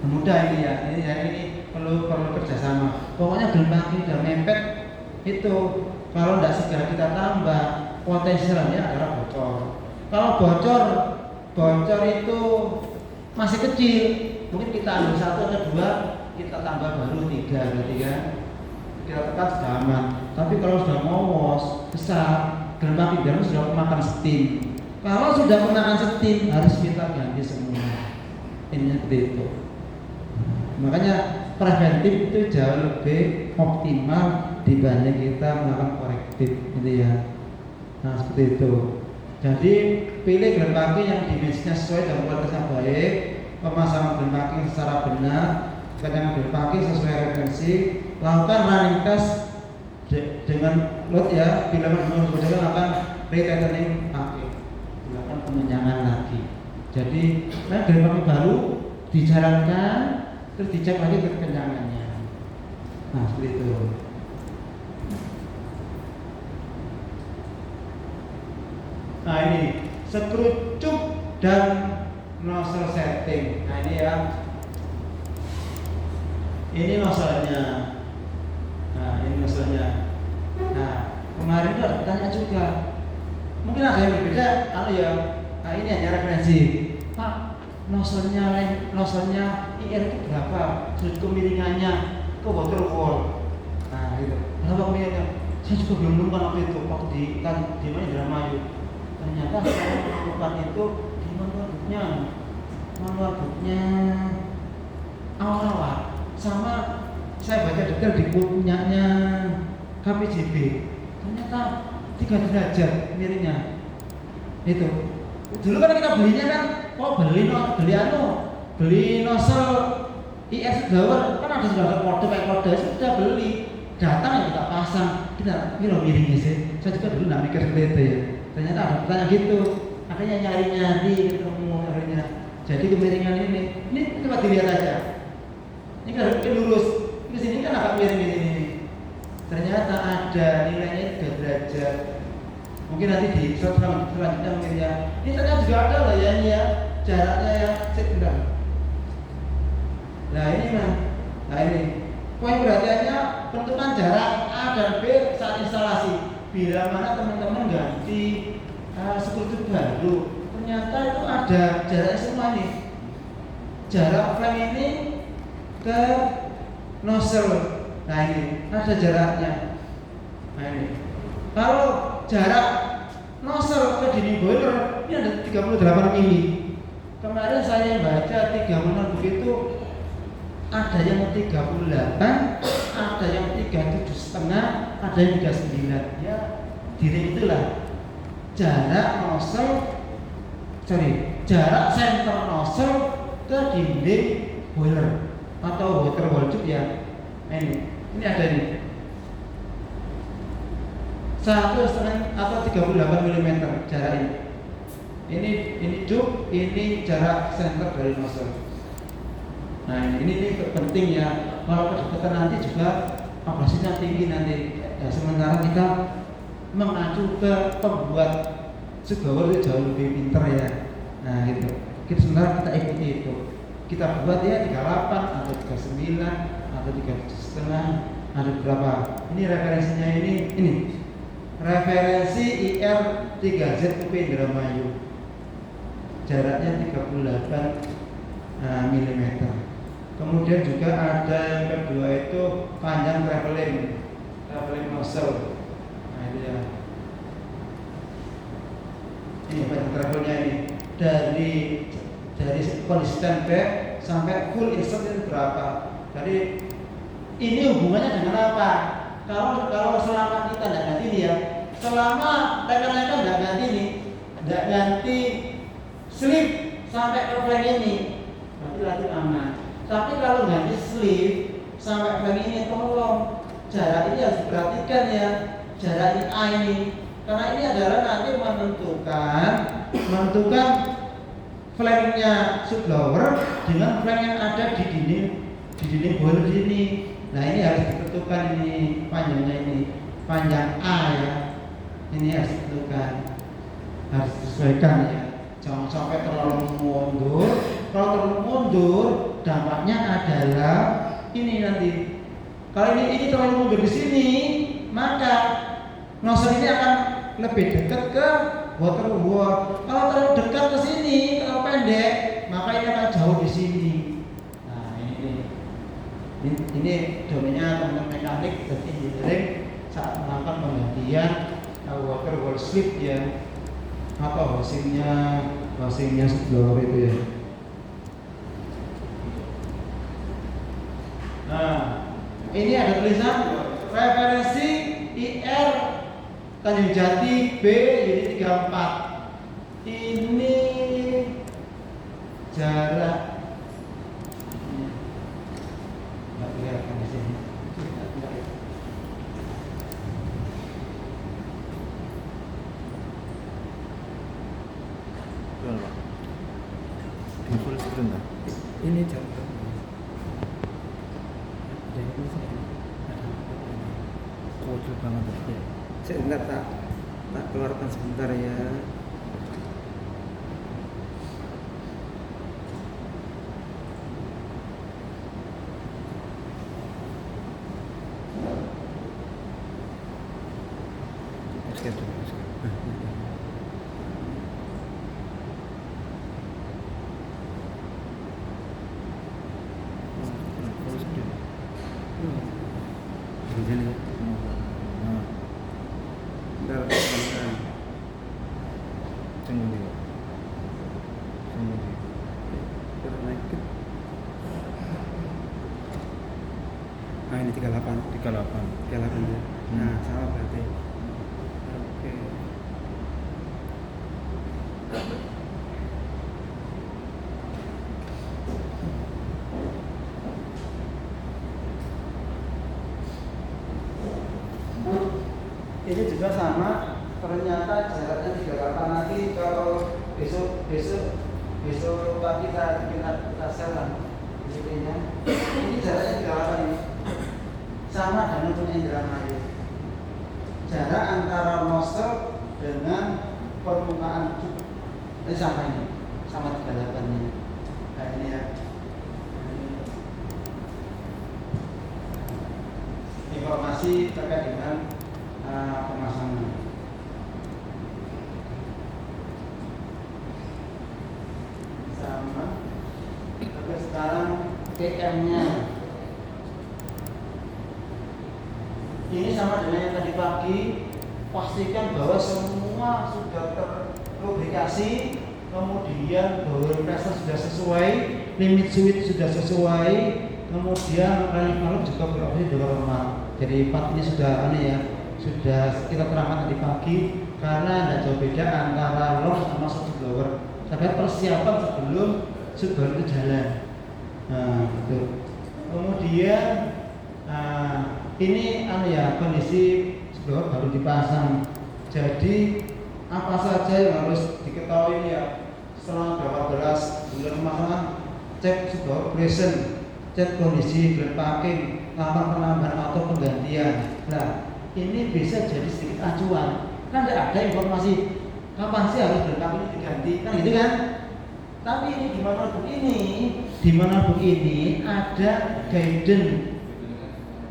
Mudah ini ya, ini perlu kerjasama. Pokoknya gelang packing udah mepet itu kalau tidak segera kita tambah potensialnya adalah bocor. Kalau bocor itu masih kecil, mungkin kita ambil 1 atau 2, kita tambah baru 3 berarti kan kita tekan sudah aman. Tapi kalau sudah ngowos besar, gelang packing dalam sudah memakan steam. Kalau sudah memakan steam harus kita ganti semua. Ini seperti itu. Makanya preventif itu jauh lebih optimal dibanding kita melakukan korektif gitu ya. Nah seperti itu. Jadi pilih gelang packing yang dimensinya sesuai dan kualitasnya baik, pemasangan gelang packing secara benar, kencang gelang packing sesuai referensi, lakukan running test dengan load ya. Bila menurut lakukan retightening packing, dilakukan pemenyangan lagi. Jadi gelang packing baru dijalankan, terus dicek lagi kekenyangannya. Nah seperti itu. Nah ini skru cup dan nozzle setting. Nah ini ya, ini nozzle-nya. Nah ini nozzle-nya. Nah kemarin itu tanya juga, mungkin ada yang berbeda. Kalau ya, nah ini hanya referensi. Pak, nozzle-nya IR itu berapa? Sudut kemiringannya ke water wall. Nah gitu. Kenapa kemiringannya? Saya juga belum menemukan waktu itu. Waktu di mana di Indramayu. Ternyata saya menemukan itu di manual booknya awal-awal. Sama saya baca detail di punyanya KPJB ternyata 3 derajat miringnya. Itu dulu kan kita belinya kan, beli nozzle IS blower kan sudah ada kode kayak kode, sudah beli, datang ya kita pasang, kita ini loh miringnya sih. Saya juga dulu nggak mikir seperti itu ya. Ternyata ada pertanyaan gitu, akhirnya nyari ketemu akhirnya. Jadi kemiringan ini coba dilihat aja. Ini kan lurus, di sini kan agak miring di sini. Ternyata ada nilainya 3 derajat. Mungkin nanti di slide selanjutnya mungkin ya. Ini ternyata juga ada lah ya ini ya, jaraknya ya sebentar. Nah ini mah, nah ini poin perhatiannya tentukan jarak A dan B saat instalasi. Bila mana teman-teman ganti struktur baru, ternyata itu ada jaraknya semua nih. Jarak flame ini ke nozzle, nah ini ada jaraknya. Nah ini, kalau jarak nozzle ke dinding boiler ini ada 38 mili. Kemarin saya baca 36 begitu, ada yang 38, ada yang 37,5, ada yang 39. Ya, diri itulah jarak center nozzle ke dinding boiler atau water wall tube ya. Ini ada nih 1,5 atau 38 mm jarak ini. Ini tube, ini jarak center dari nozzle. Nah ini penting ya, kalau kedekatan nanti juga abrasinya tinggi nanti. Ya, sementara kita mengacu ke pembuat subblower itu jauh lebih pintar ya. Nah itu, sementara kita ikuti itu. Kita buat ya 38 atau 39 atau 37,5 ada berapa. Ini referensinya ini referensi IR 3Z UP Indramayu. Jaraknya 38 mm. Kemudian juga ada yang kedua itu panjang traveling nozzle. Nah itu ya. Ini panjang travelnya ini dari konsisten back sampai full insert itu berapa. Jadi ini hubungannya dengan apa? Kalau selama kita tidak ganti ini ya, selama rekan-rekan tidak ganti ini, tidak ganti slip sampai ke flank ini, berarti relatif aman. Tapi kalau ganti slip sampai flank ini, tolong jarak ini harus diperhatikan ya, jarak ini A ini, karena ini adalah nanti menentukan flanknya subblower dengan flank yang ada di dinding boiler ini. Nah ini harus ditentukan, ini panjangnya ini panjang A ya, ini harus ditentukan, harus disesuaikan ya. Jangan sampai terlalu mundur. Kalau terlalu mundur, dampaknya adalah ini nanti. Kalau ini terlalu mundur di sini, maka nozzle ini akan lebih dekat ke water wall. Kalau terlalu dekat ke sini, kalau pendek, maka ini akan jauh di sini. Nah ini domainnya teman-teman mekanik dan engineering saat melakukan penggantian water wall slip ya, atau housingnya subblower itu ya. Nah ini ada tulisan referensi IR Tanjung Jati B unit 34. Ini jarak nggak kelihatan di sini. Di full screen lah. Ini jarak. Kocok banget ya. Sebentar tak keluarkan sebentar ya. Nah ini 38 ya. Nah, sama berarti. Oke. Ini juga sama, ternyata jaraknya 38 nanti kalau besok pagi kita selang intinya. Ini jaraknya 38 ini sama dengan untuk Indramayu. Jarak antara nostril dengan permukaan tube ini sama ini, sama 38 ini. Nah ini ya. Informasi terkait dengan pemasangan. Sama. Oke, sekarang PM-nya. Ini sama dengan yang tadi pagi. Pastikan bahwa semua sudah terlubrikasi, kemudian bauran pressure sudah sesuai, limit switch sudah sesuai, kemudian relief valve juga beroperasi dengan normal. Jadi part ini sudah sudah kita terangkan tadi pagi karena ada jauh beda antara lock sama switch blower. Sampai persiapan sebelum switch blower itu jalan. Nah, gitu. Kemudian ini kondisi switch blower baru dipasang. Jadi apa saja yang harus diketahui setelah 12 bulan pemasangan, cek switch blower operation, cek kondisi grid packing, kapan penambahan atau penggantian. Nah, ini bisa jadi sedikit acuan. Kan tidak ada informasi kapan sih harus grid packing diganti, kan gitu kan? Tapi ini di mana begini ada guidance.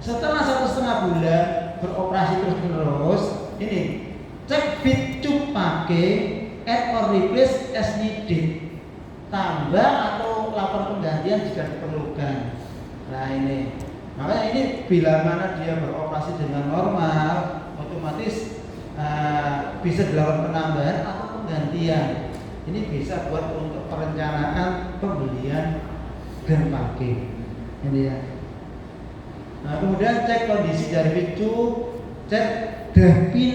Setelah 1,5 bulan beroperasi terus, ini cek bit tube pakai add or replace as needed, tambah atau lapor penggantian jika diperlukan. Nah ini, makanya ini bila mana dia beroperasi dengan normal, otomatis bisa dilakukan penambahan atau penggantian. Ini bisa buat untuk perencanaan pembelian gun pakai. Ini ya. Nah, kemudian cek kondisi dari picu, cek pin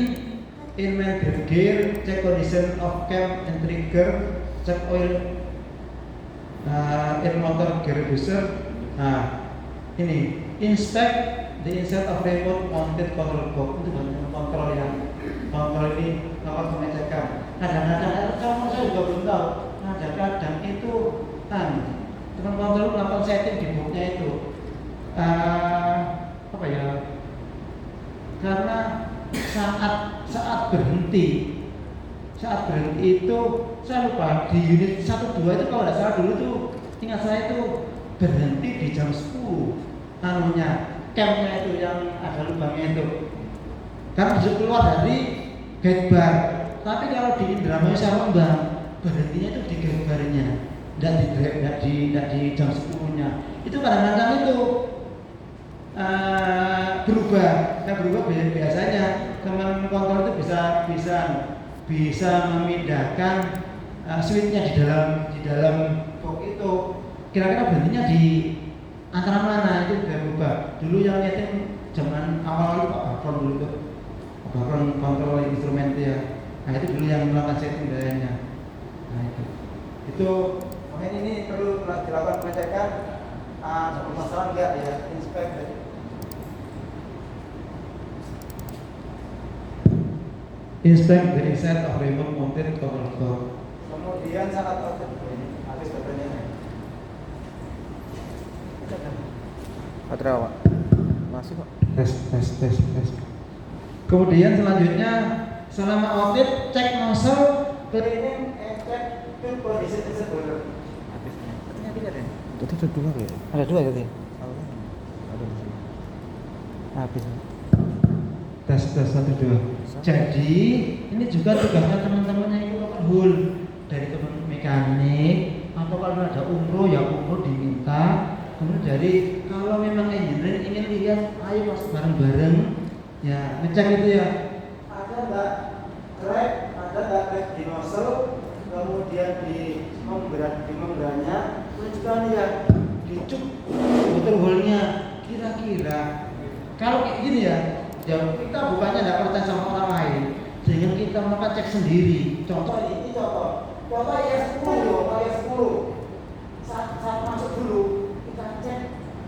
in main gear, cek condition of cam and trigger, cek oil air motor gear booster. Nah, ini inspect the inside of remote mounted control box. Itu bagian kontrol ini lakukan pengecekan. Kadang-kadang kamu saya juga belum tahu. Kadang-kadang itu teman kontrol melakukan setting di boxnya itu. Karena saat berhenti itu saya lupa di unit 1-2 itu kalau tidak salah dulu tuh ingat saya itu berhenti di jam 10 campnya itu yang ada lubangnya itu karena bisa keluar dari gate bar. Tapi kalau di Indramayu Sarombang berhentinya itu di gate barnya, tidak di jam 10-nya. Itu kadang-kadang itu berubah biasanya teman kontrol itu bisa memindahkan switchnya di dalam box itu. Kira-kira berhentinya di antara mana itu bisa berubah. Dulu yang nyeting zaman awal itu Pak Bakron dulu tuh, Pak Bakron kontrol instrumen itu ya. Nah itu dulu yang melakukan setting dayanya. Nah itu makanya ini perlu dilakukan pengecekan. Ada permasalahan enggak ya, inspect tadi. Inspect the inside of remote mounted control box. Kemudian saat habis baterainya. Baterai Pak. Masih Pak. Tes. Kemudian selanjutnya selama audit cek nozzle, cleaning, and check tube condition tersebut. Habisnya. Ternyata tidak ada. Itu ada 2 ya? Ada 2 tadi. Ada. Habis. Tes 1-2. Jadi ini juga tugasnya teman-teman yang ikut overhaul dari teman mekanik atau kalau ada umroh ya umroh diminta. Kemudian jadi kalau memang engineer ingin lihat, ayo masuk bareng-bareng ya ngecek itu ya. Ada nggak crack, ada nggak crack di nozzle, kemudian di membranya, kemudian juga lihat di cuk water hole-nya kira-kira. Kalau kayak gini ya, Ya kita bukannya tidak percaya sama orang lain, sehingga kita melakukan cek sendiri. Contoh ini contoh IS 10 loh, IS 10 saat masuk dulu kita cek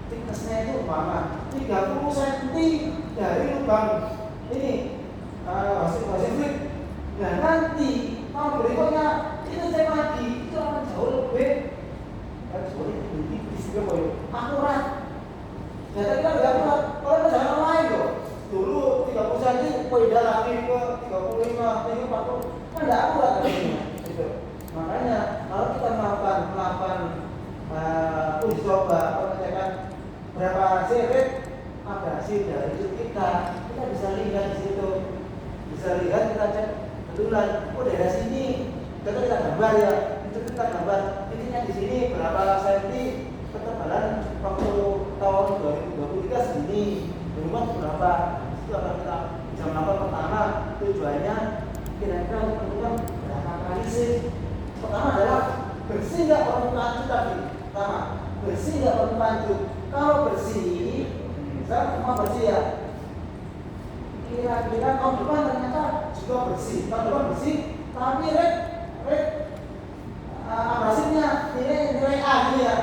thickness-nya itu umpama 30 cm dari lubang ini wasit flip. Nah nanti tahun berikutnya itu cek lagi, itu akan jauh lebih akurat. Data kita tidak akurat, kalau ada jalan lain loh. Dulu 30 cm, pindah lagi ke 35, 40, kan tidak akurat gitu. Makanya kalau kita melakukan uji coba pengecekan berapa seret abrasi dari itu kita bisa lihat di situ, bisa lihat kita cek betulan. Oh daerah sini kita gambar ya, itu kita gambar intinya di sini berapa senti ketebalan waktu tahun 2023 segini, rumah berapa. Itu akan kita bisa melakukan. Pertama tujuannya kira-kira untuk menentukan berapa kali sih. Pertama adalah bersih nggak permukaan itu tadi. Pertama bersih nggak permukaan itu. Kalau bersih, misalnya cuma bersih ya, kira-kira tahun depan ternyata juga bersih. Tahun depan bersih, tapi abrasifnya nilai A gitu ya.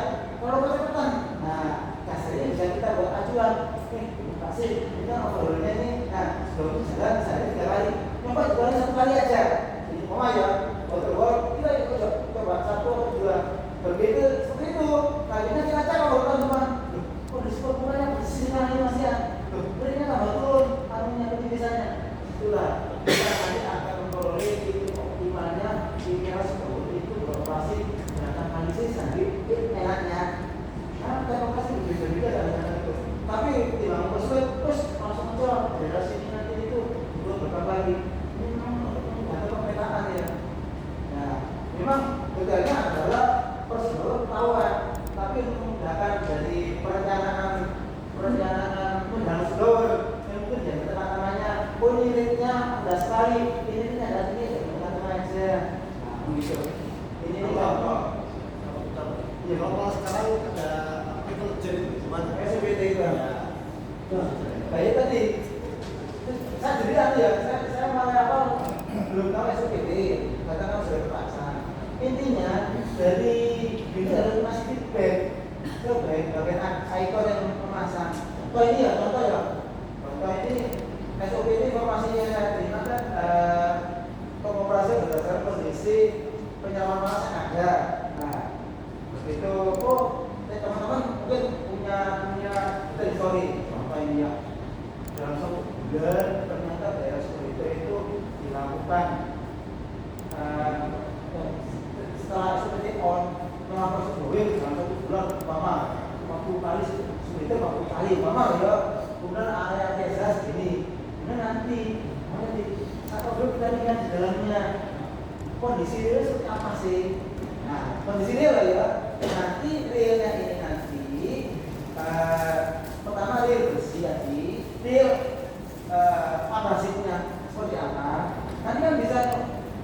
Kalau kecepatan, nah kasarnya bisa kita buat acuan. Kasih, ini kan overhaulnya ini. Nah sebelum jalan sehari 3 kali, coba jalan 1 kali aja. Jadi ya, overhaul kita coba 1 atau 2. Berbeda seperti itu. Kalinya kita cek kalau teman-teman, kondisi permukaannya bersih sekali mas ya. Berinya tambah turun, anunya kebijakannya. Itulah kita nanti akan memperoleh itu optimalnya kira seperti itu beroperasi dengan kondisi sehari enaknya. Karena terokasi berbeda-beda dengan itu. Tapi tidak mempersulit, terus langsung aja daerah sini nanti itu belum berapa lagi. Memang ada pemetaan ya. Nah, memang tujuannya adalah prosedur ketahuan, tapi untuk memudahkan dari perencanaan blower yang mungkin jadi teman-temannya, oh ini rate-nya udah sekali, ini ada sini jadi teman-teman aja. Nah, gitu. Ini contoh. Ya kalau sekarang ada intelijen gimana? SPT itu ya. Kayak tadi, saya jadi tadi ya, saya malah belum tahu SPT, katakan sudah terpasang. Intinya dari ini harus masih feedback ke bagian Saiko yang memasang. Contoh ini ya, contoh ini SOP ini informasinya saya terima kan pengoperasi berdasarkan kondisi penyelaman panas yang ada. Nah, begitu teman-teman mungkin punya history contoh ini ya, dalam 1 bulan ternyata daerah seperti itu dilakukan setelah seperti melakukan sebuah dalam 1 bulan umpama 40 kali seperti 40 kali umpama ya, kemudian area desa segini, kemudian nanti atau kita lihat di dalamnya kondisi real seperti apa sih. Nah kondisi real ya, nanti realnya ini nanti pertama real bersih tadi, real abrasifnya seperti apa. Nanti kan bisa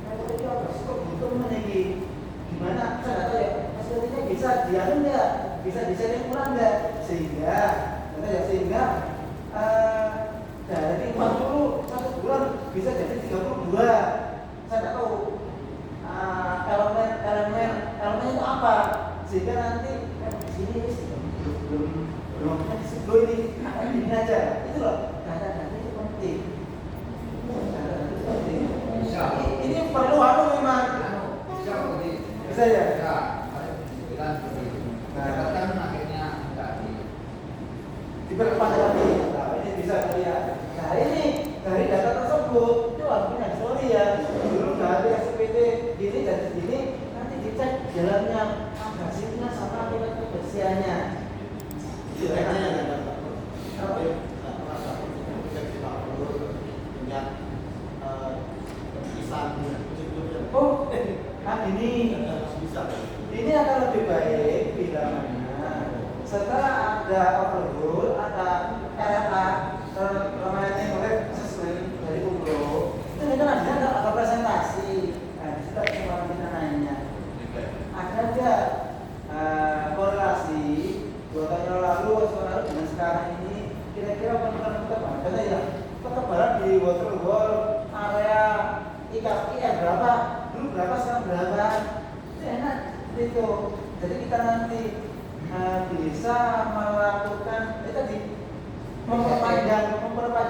metode abrasif kok butuh menegi gimana, saya tahu ya hasilnya bisa dianu nggak, bisa disetting ulang nggak, sehingga dari 40 1 bulan bisa jadi 32. Saya tidak tahu elemen itu apa, sehingga nanti di sini belum ini aja. Itu loh, data-data itu penting. Ini perlu memang bisa ya. Kan akhirnya dipercepat lagi. Nah, ini bisa dilihat. Nah, ini dari data tersebut itu harus punya histori ya. Dulu dari SPT gini dan segini, nanti dicek jalannya, abrasifnya sama tingkat kebersihannya. Jadi kayaknya yang ada tapi nggak pernah satu yang kita perlu punya pisan sebelumnya. Oh, nah ini Bisa. ini akan lebih baik bila mana setelah ada overhaul, ada RFA, permanent oleh assessment dari Google, itu kita nanti ada presentasi. Nah, di situ kesempatan kita nanya, ada nggak korelasi 2 tahun yang lalu dengan sekarang ini, kira-kira penurunan kita bagaimana ya? ketebalan di water wall area IKN berapa, dulu berapa, sekarang berapa, itu enak itu. Jadi kita nanti bisa melakukan tadi memperpanjang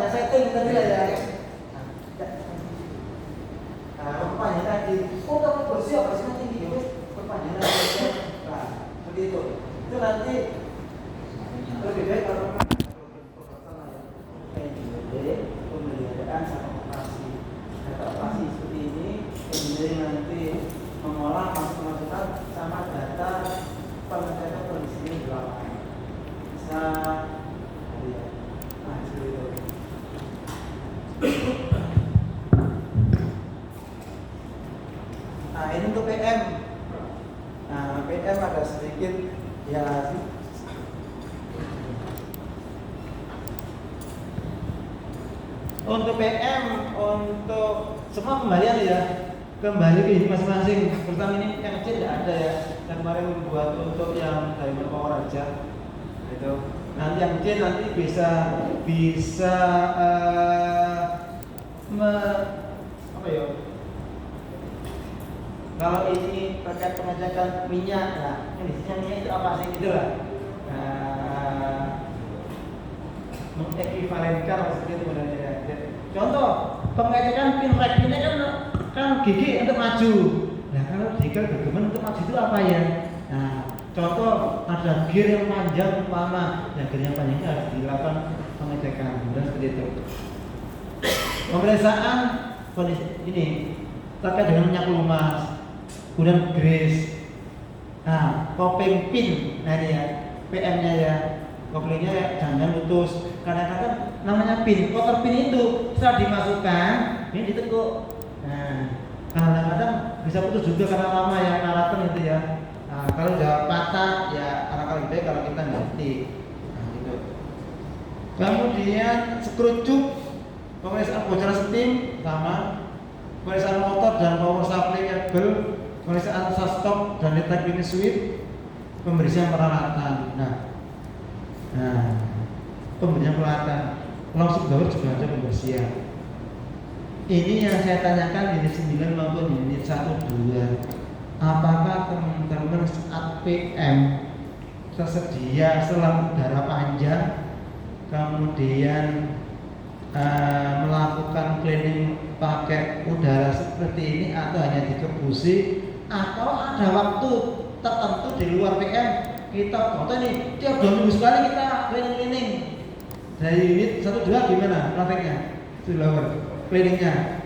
setting tadi lah ya. Perpanjangan tadi, kalau bersih apa sih tinggi ya, perpanjangan tadi. Nah, seperti itu. Itu nanti lebih baik kalau pemeliharaan sama operasi. Data operasi seperti ini, kemudian nanti mengolah masukan sama data pengecekan kondisinya di lapangan. Bisa seperti itu. Nah, ini untuk PM. Nah, PM ada sedikit ya. Untuk PM, untuk semua kembalian ya, kembali ke masing-masing. Pertama ini yang kecil tidak ada ya. Yang kemarin membuat untuk yang dari power aja. Itu. Nanti yang kecil nanti bisa apa ya? Kalau ini terkait pengecekan minyak, nah ini minyak itu apa sih gitu lah. Mengekuivalenkan seperti itu sebenarnya. Contoh pengecekan pin rack ini kan gigi untuk maju. Nah kalau jika bergemen untuk maju itu apa ya? Nah contoh ada gear yang panjang umpama, yang gear yang panjang ini harus dilakukan pengecekan. Dan seperti itu. Pemeriksaan kondisi ini terkait dengan minyak lumas, kemudian grease, nah kopling pin, nah ini ya PM-nya ya. Koplingnya ya, jangan putus. Kadang-kadang namanya pin, kotor pin itu setelah dimasukkan ini ditekuk. Nah, kadang-kadang bisa putus juga karena lama ya karakter itu ya. Nah, kalau udah patah ya alangkah lebih baik kalau kita ganti. Nah, gitu. Kemudian skrucup, pemeriksaan bocoran steam sama, pemeriksaan motor dan power supply kabel, pemeriksaan stop dan letak unit switch, pembersihan peralatan. Nah, pemberian peralatan langsung gawat juga ada pembersihan. Ini yang saya tanyakan unit 9 maupun unit 1, 2. Apakah teman-teman saat PM tersedia selang udara panjang, kemudian melakukan cleaning pakai udara seperti ini, atau hanya dikebusi, atau ada waktu tertentu di luar PM kita contoh nih tiap 2 minggu sekali kita cleaning dari unit 1, 2 gimana prakteknya? Slower cleaningnya.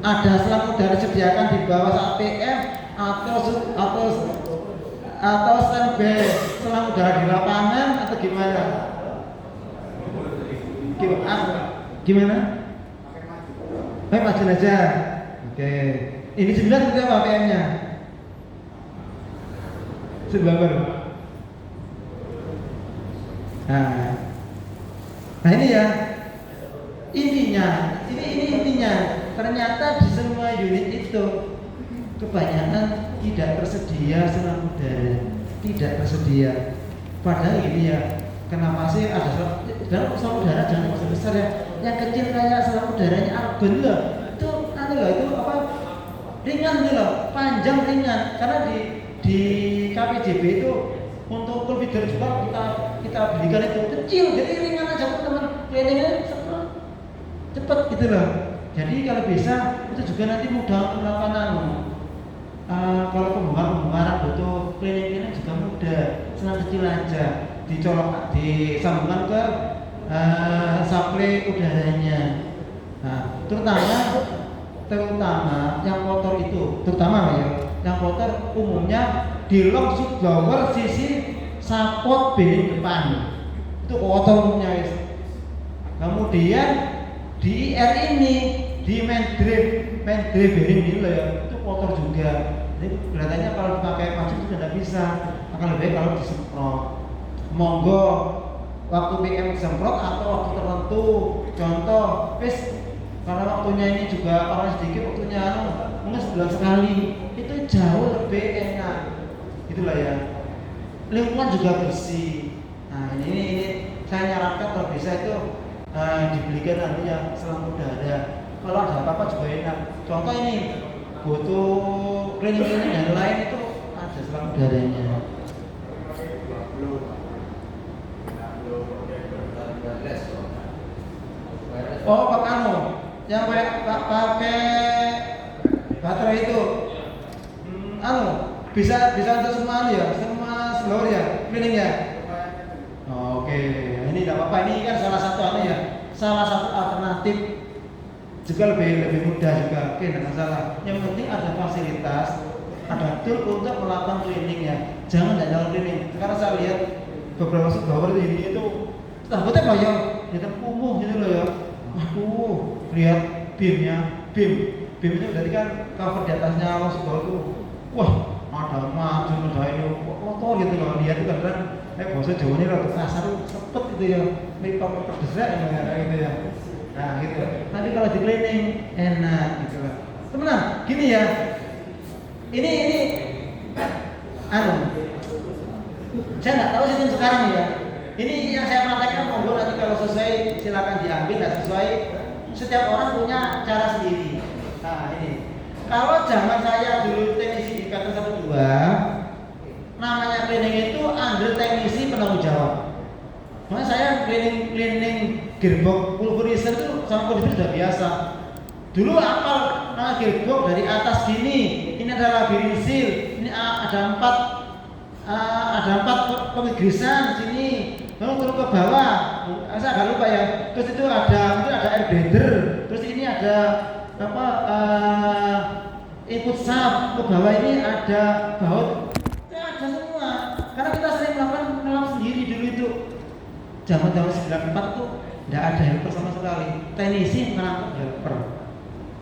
Ada selang udara disediakan di bawah saat PM atau standby selang udara di lapangan atau gimana? Gimana? Baik maju aja. Oke. Ini 9 juga apa PM-nya? 9 baru. Nah ini ya intinya, ini intinya. Ternyata di semua unit itu kebanyakan tidak tersedia selang udara, tidak tersedia. Padahal ini ya, kenapa sih ada selang udara jangan besar ya, yang kecil kayak selang udaranya argon loh, itu itu apa ringan gitu loh, panjang ringan, karena di KPJB itu untuk feeder juga kita belikan itu kecil, jadi ringan aja teman-teman, cleaningnya cepet gitu loh. Jadi kalau bisa itu juga nanti mudah untuk melakukan kalau pembongkaran butuh cleaning juga mudah, selang kecil aja, dicolok, disambungkan ke supply udaranya. Nah, terutama yang kotor itu, terutama ya, yang kotor umumnya di long shoot blower sisi sapot bearing depan itu kotor umumnya guys. Kemudian di IR ini di main drive bearing ini loh ya, itu kotor juga. Jadi kelihatannya kalau dipakai pasir itu tidak bisa, akan lebih baik kalau disemprot. Monggo waktu PM disemprot atau waktu tertentu, contoh karena waktunya ini juga orang sedikit, waktunya mungkin sebulan sekali, itu jauh lebih enak. Itulah ya. Lingkungan juga bersih. Nah ini saya nyarankan kalau bisa itu dibelikan nantinya selang udara. Kalau ada apa-apa juga enak. Contoh ini butuh cleaning dan lain itu ada selang udaranya. Oh, Pak Anu, yang pakai baterai itu, bisa untuk semua ya, semua seluruh ya, cleaning ya. Oke, ini tidak apa-apa, ini kan salah satu salah satu alternatif juga lebih mudah juga. Oke, tidak masalah. Yang penting ada fasilitas, ada tool untuk melakukan cleaning ya. Jangan tidak cleaning. Sekarang saya lihat beberapa subtower ini itu rambutnya banyak, ya kumuh gitu loh ya. Waduh, lihat BIM itu berarti kan cover di atasnya subtower itu. Wah, ada maju, ada ini kotor gitu loh. Lihat itu kan bahasa Jawa ini rada kasar, sepet gitu ya. Ini pakai pedesek gitu ya. Nah gitu. Nanti kalau di cleaning enak gitu lah. Teman-teman, gini ya. Ini saya nggak tahu sistem sekarang ya. Ini yang saya praktekkan, monggo nanti kalau sesuai silakan diambil, dan sesuai setiap orang punya cara sendiri. Nah ini, kalau zaman saya dulu teknisi di Kata 12, namanya cleaning itu under teknisi penanggung jawab. Makanya saya cleaning gearbox pulverizer itu sama pulverizer sudah biasa. Dulu apal nama gearbox dari atas gini, ini adalah labirin seal, ini ada empat pengigrisan sini. Lalu turun ke bawah, saya agak lupa ya. Terus itu mungkin ada air blender. Terus ini ada input shaft, ke bawah ini ada baut. Ya ada semua. Karena kita sering melakukan sendiri dulu itu. Zaman 94 tuh tidak ada helper sama sekali. Teknisi mengangkat helper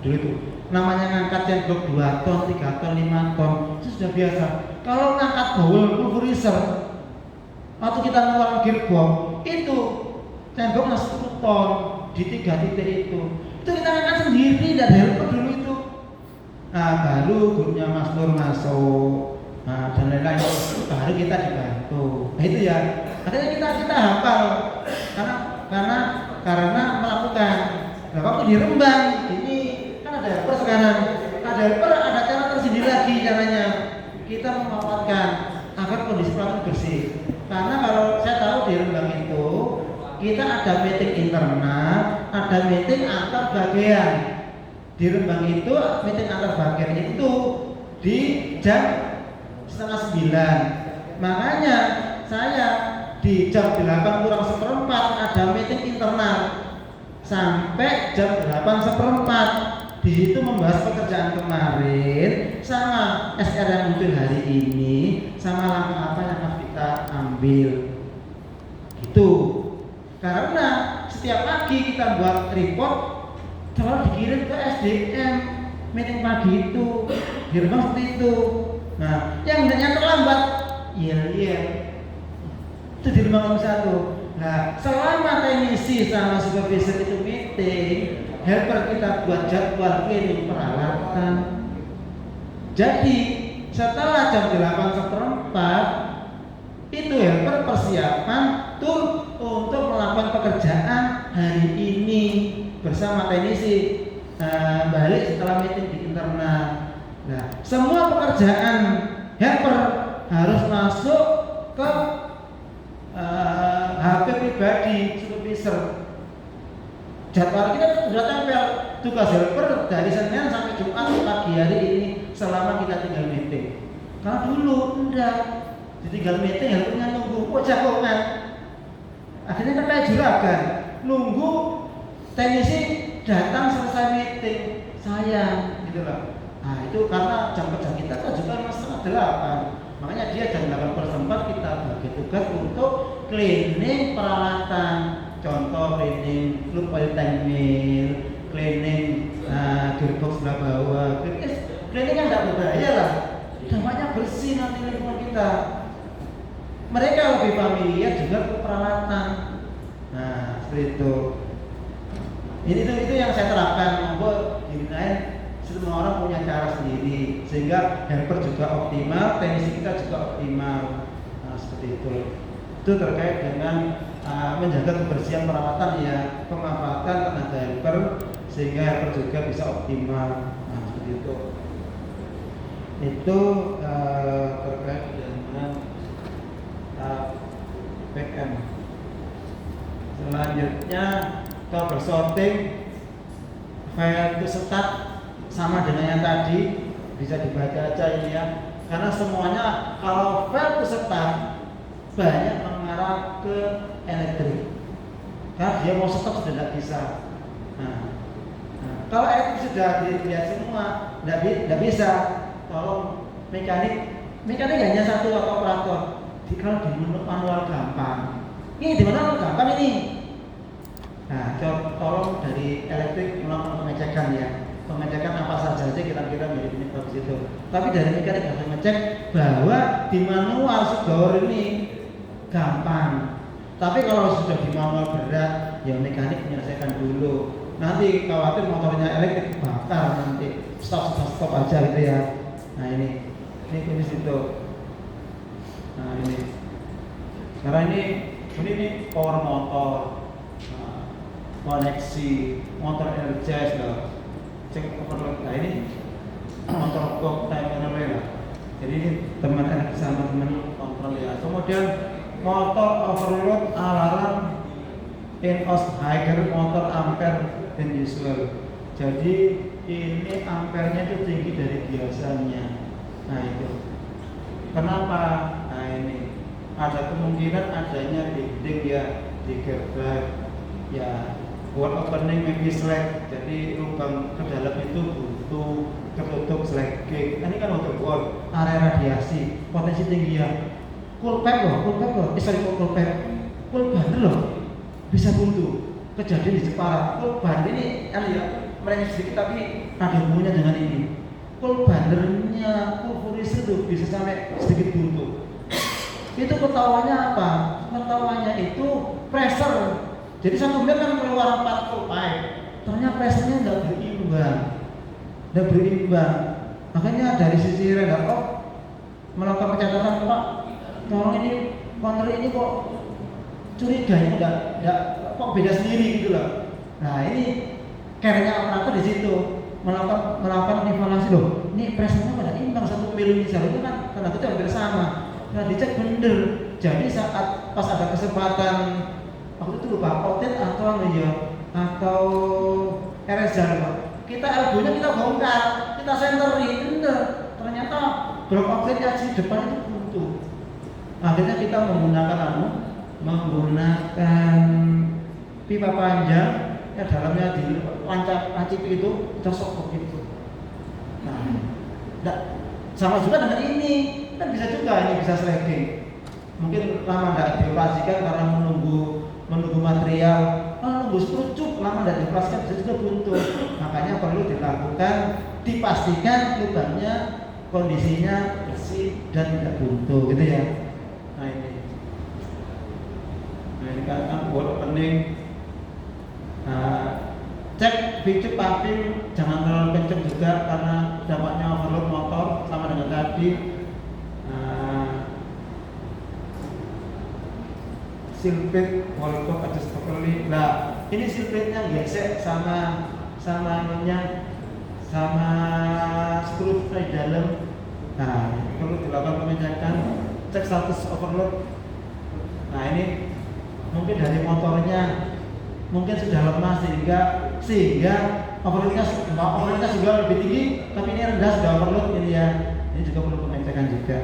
dulu itu. Namanya ngangkat yang blok 2 ton, 3 ton, 5 ton itu sudah biasa. Kalau ngangkat bowl pulverizer atau kita ngeluarin gearbox itu temboknya 10 ton di 3 titik itu kita angkat sendiri, tidak ada helper dulu itu. Nah baru grupnya Mas Nur masuk, dan lain-lain, baru kita dibantu. Nah itu ya, akhirnya kita hafal karena melakukan. Nah waktu di Rembang ini kan ada helper sekarang, ada cara tersendiri lagi caranya. Kita memanfaatkan agar kondisi pelanggan bersih. Karena kalau saya tahu di Rembang itu kita ada meeting internal, ada meeting antar bagian. Di Rembang itu meeting antar bagian itu di jam 8:30. Makanya saya di jam 8:45 ada meeting internal sampai jam 8:15. Di situ membahas pekerjaan kemarin sama SR yang muncul hari ini, sama langkah apa yang harus kita ambil. Gitu. Karena setiap pagi kita buat report selalu dikirim ke SDM meeting pagi itu, di rumah seperti itu. Nah, yang terlambat, iya itu di rumah satu. Nah, selama teknisi sama supervisor itu meeting, helper kita buat jadwal cleaning peralatan. Jadi setelah jam 8:15 itu helper persiapan tool untuk melakukan pekerjaan hari ini bersama teknisi. Balik setelah meeting di internal. Nah, semua pekerjaan helper harus masuk ke HP pribadi supervisor. Jadwal kita sudah tempel, tugas helper dari Senin sampai Jumat pagi hari ini selama kita tinggal meeting. Karena dulu enggak, ditinggal meeting helpernya nunggu, kok jagongan. Akhirnya kan kayak juragan, nunggu teknisi datang selesai meeting, sayang gitu loh. Nah itu karena jam kerja kita kan juga masih 8. Makanya dia jam 8:04 kita bagi tugas untuk cleaning peralatan. Contoh cleaning loop oil tank mill, cleaning gearbox sebelah bawah. Cleaning kan tidak berbahaya lah, dampaknya bersih nanti lingkungan kita. Mereka lebih familiar juga ke peralatan. Nah seperti itu. Itu yang saya terapkan. Monggo digunakan. Semua orang punya cara sendiri sehingga helper juga optimal, teknisi kita juga optimal. Nah seperti itu. Itu terkait dengan menjaga kebersihan perawatan ya, pemanfaatan tenaga helper sehingga helper juga bisa optimal. Nah, seperti itu. Itu terkait dengan PM. Selanjutnya trouble sorting, file to start sama dengan yang tadi, bisa dibaca aja ini ya. Karena semuanya kalau file to start banyak mengarah ke elektrik. Karena dia mau stop sudah tidak bisa. Nah, kalau elektrik sudah dilihat semua, tidak bisa. Tolong mekanik hanya satu operator. Kalau di manual gampang. Ini di mana gampang ini? Nah, tolong dari elektrik melakukan pengecekan ya. Pengecekan apa saja kira-kira mirip ini di situ. Tapi dari mekanik harus mengecek bahwa di manual subdoor ini gampang. Tapi kalau sudah di manual berat, ya mekanik menyelesaikan dulu. Nanti khawatir motornya elektrik bakar nanti stop aja gitu ya. Nah ini situ. Nah ini. Karena ini power motor, koneksi, motor energize loh. Cek overload. Nah ini motor box timer lah. Jadi ini teman energi sama teman kontrol ya. Kemudian motor overload alarm in-house higher motor ampere than usual. Jadi ini ampernya itu tinggi dari biasanya. Nah itu. Kenapa? Nah ini ada kemungkinan adanya binding ya di gearbox ya. Buat opening maybe slack. Jadi lubang ke dalam itu butuh tertutup slack gate. Ini kan untuk buat area radiasi potensi tinggi ya. Cool pipe loh. Cool bandel loh bisa buntu. Kejadian di Jepara. Cool bandel ini ya mereka sedikit tapi ada hubungannya dengan ini. Cool bandelnya pulverisir itu bisa sampai sedikit buntu. Itu ketahuannya apa? Ketahuannya itu pressure. Jadi satu mil kan keluar 4 cool pipe. Ternyata pressure-nya tidak berimbang. Makanya dari sisi redar melakukan pencatatan, Pak, tolong ini konter ini kok curiga ya, enggak kok beda sendiri gitu loh. Nah ini care-nya operator di situ melakukan evaluasi loh. Ini pressure-nya pada imbang 1 mil misal itu kan tenaga itu hampir sama. Nah dicek bener. Jadi saat pas ada kesempatan waktu itu lupa outlet atau RSR kita elbow-nya kita bongkar, kita senteri, bener. Ternyata blok outletnya di depan itu buntu. Akhirnya kita menggunakan pipa panjang yang dalamnya di lancip itu kita sokok gitu. Nah, sama juga dengan ini kan bisa juga ini bisa sliding. Mungkin lama tidak dioperasikan karena menunggu material, menunggu serucuk lama tidak dioperasikan bisa juga buntu. Makanya perlu dilakukan, dipastikan lubangnya kondisinya bersih dan tidak buntu, gitu ya. Nah ini kan buat opening. Cek pincu pumping jangan terlalu kencang juga karena dampaknya overload motor sama dengan tadi. Silpit walaupun adjust properly. Nah ini silpitnya gesek sama skru di dalam. Nah perlu dilakukan pengecekan, cek status overload. Nah ini mungkin dari motornya mungkin sudah lemah sehingga overloadnya juga lebih tinggi, tapi ini rendah sudah overload ini ya. Ini juga perlu pengecekan juga.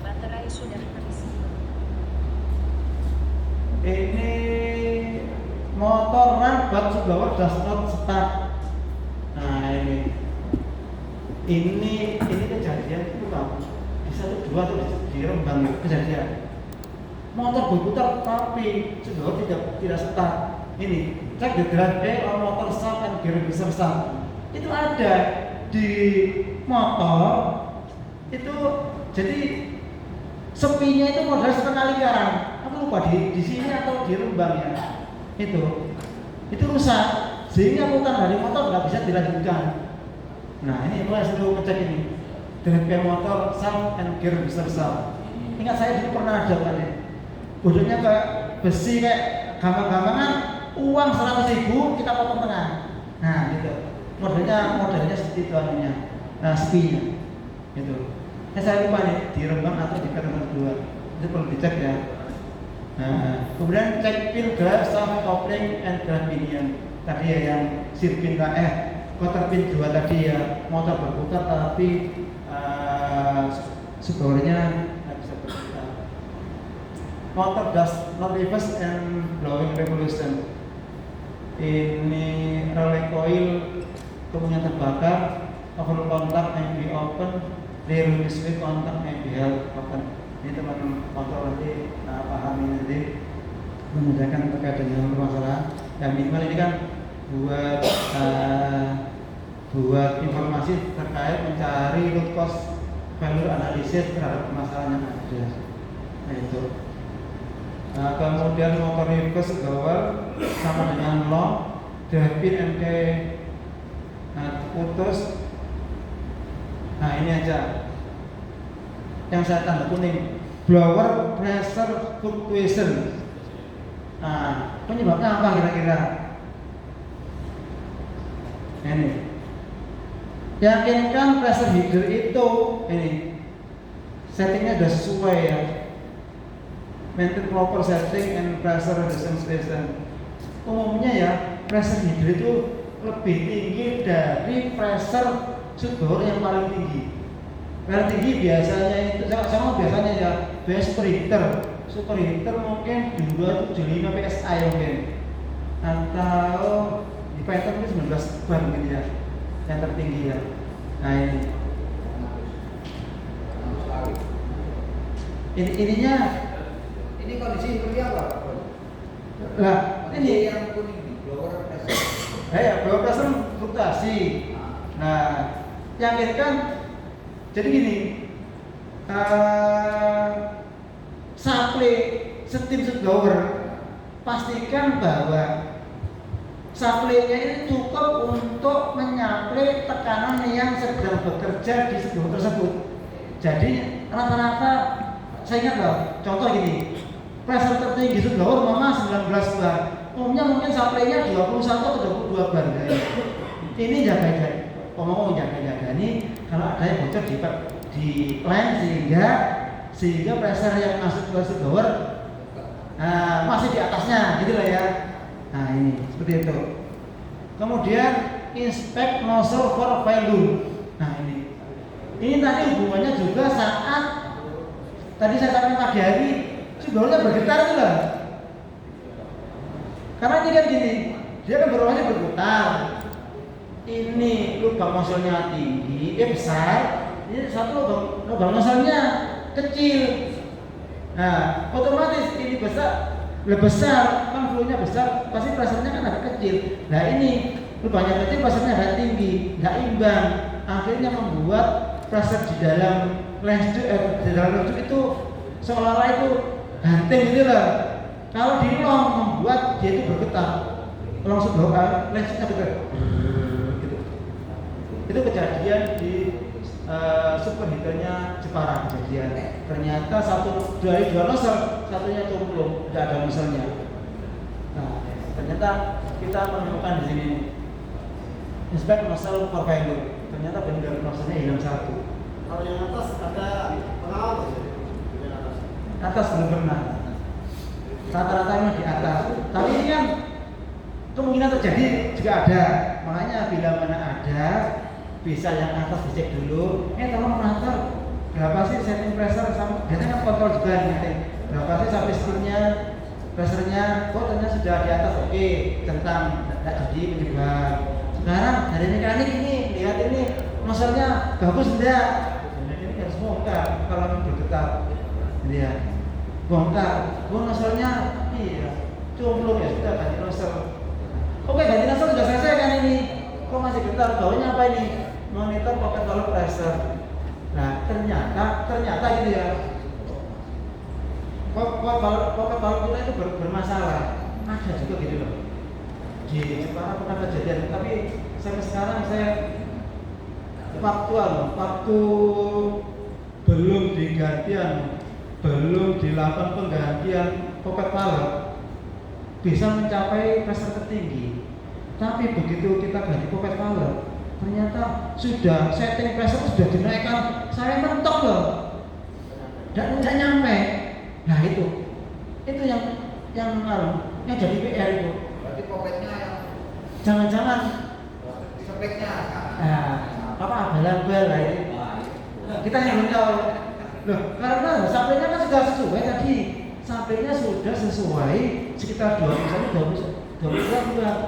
Baterai sudah terisi. Ini motor run but subwoofer does not start. Nah ini kejadian itu kan bisa dua atau di Rembang kejadian. Motor berputar tapi subwoofer tidak start. Ini cek di drive motor start and gear bisa start. Itu ada di motor itu, jadi sepinya itu modal setengah lingkaran. Aku lupa di sini atau di Rembang ya. Itu rusak sehingga putar dari motor nggak bisa dilanjutkan. Nah ini mulai sudah ngecek ini drive motor start and gear bisa start. Ingat saya dulu pernah ada kan ya. Bodohnya kayak besi kayak gampang-gampangan, uang 100.000 kita potong tengah. Nah gitu. Modelnya seperti itu anunya. Nah, spinya. Gitu. Saya lupa nih di Rembang atau di nomor 2. Itu perlu dicek ya. Nah, kemudian cek pin gas, soft coupling and drive pinion. Tadi ya yang sirpin quarter pin 2 tadi ya, motor berputar tapi subpowernya nggak bisa berputar. Motor does not reverse and blowing revolution. Ini relay coil kemudian terbakar, overall contact may be open, rear switch contact may be held open. Ini teman-teman kontrol nanti pahami nanti memudahkan terkait dengan permasalahan. Yang minimal ini kan buat informasi terkait mencari root cause value analisis terhadap permasalahan yang ada. Nah itu. Kemudian motor reverse blower sama dengan long, drive pin MK putus. Nah ini aja yang saya tanda kuning, blower pressure fluctuation. Nah penyebabnya apa kira-kira? Ini yakinkan pressure header itu ini settingnya sudah sesuai ya. Maintain proper setting and pressure resistance station. Umumnya ya pressure header itu lebih tinggi dari pressure subpower yang paling tinggi. Paling tinggi biasanya itu sama biasanya ya super heater mungkin 275 PSI mungkin, atau di Python itu 19 bar mungkin ya yang tertinggi ya. Nah ininya Ini kondisi seperti apa? lah ini yang kuning nih, blower pressure. blower pressure fluktuasi. Nah yakinkan jadi gini, supply steam blower pastikan bahwa supply-nya ini cukup untuk menyaplai tekanan yang sedang bekerja di subwoofer tersebut. Jadi rata-rata saya ingat loh, contoh gini, pressure tertinggi subwoofer mama 19 bar, umumnya mungkin supply-nya 21 atau 22 bar. Ini jaga-jaga, ngomong jaga-jaga ini kalau ada yang bocor di line sehingga pressure yang masuk ke subwoofer masih di atasnya, gitu lah ya. Nah ini seperti itu. Kemudian inspect nozzle for failure. Nah ini tadi hubungannya juga saat tadi saya katakan pagi hari subwoofernya bergetar itu lah. Karena ini kan gini, dia kan berwarnanya berputar. Ini lubang nozzle-nya tinggi, besar. Ini satu lubang nozzle-nya kecil. Nah otomatis ini lebih besar, kan flow-nya besar, pasti pressure-nya kan agak kecil. Nah ini lubangnya kecil, pressure-nya agak tinggi, nggak imbang. Akhirnya membuat pressure di dalam lens itu seolah-olah itu banting gitu lah. Kalau di long membuat dia itu bergetar, langsung bawa lensnya bergetar. Gitu. Itu kejadian di superheaternya Jepara kejadian. Ternyata dua nozzle, satunya cumplung, tidak ada nozzle-nya. Nah, ternyata kita menemukan di sini inspect nozzle for failure. Ternyata benar nozzle-nya hilang satu. Kalau yang atas ada pengawal sih. Atas belum pernah. Rata-rata memang di atas. Tapi ini kan kemungkinan terjadi juga ada. Makanya bila mana ada, bisa yang atas dicek dulu. Tolong mengatur berapa sih setting pressure sama. Biasanya kan kontrol juga nih. Berapa sih sampai steamnya, pressure-nya. Ternyata sudah di atas, oke, centang, tidak jadi menyebar. Sekarang dari mekanik ini lihat ini nozzle-nya bagus tidak? Ini harus bongkar kalau bergetar. Lihat, bongkar, nozzle-nya iya, cumplung ya sudah ganti nozzle. Oke, ganti nozzle sudah selesai kan ini? Kok masih getar? Bawahnya apa ini? Monitor pocket valve pressure. Nah ternyata gitu ya. Pocket valve kita itu bermasalah. Ada juga gitu loh. Di Jepara pernah kejadian, tapi sampai sekarang saya waktu belum digantian belum dilakukan penggantian pocket valve bisa mencapai pressure tertinggi. Tapi begitu kita ganti pocket valve, ternyata sudah setting pressure sudah dinaikkan, saya mentok loh, dan tidak nyampe. Nah itu yang jadi PR itu. Berarti pocketnya yang Jangan-jangan speknya apa abal-abal lah ini. Kita yang belum tahu. Loh, karena sampainya kan sudah sesuai tadi. Sampainya sudah sesuai sekitar 20 bulan.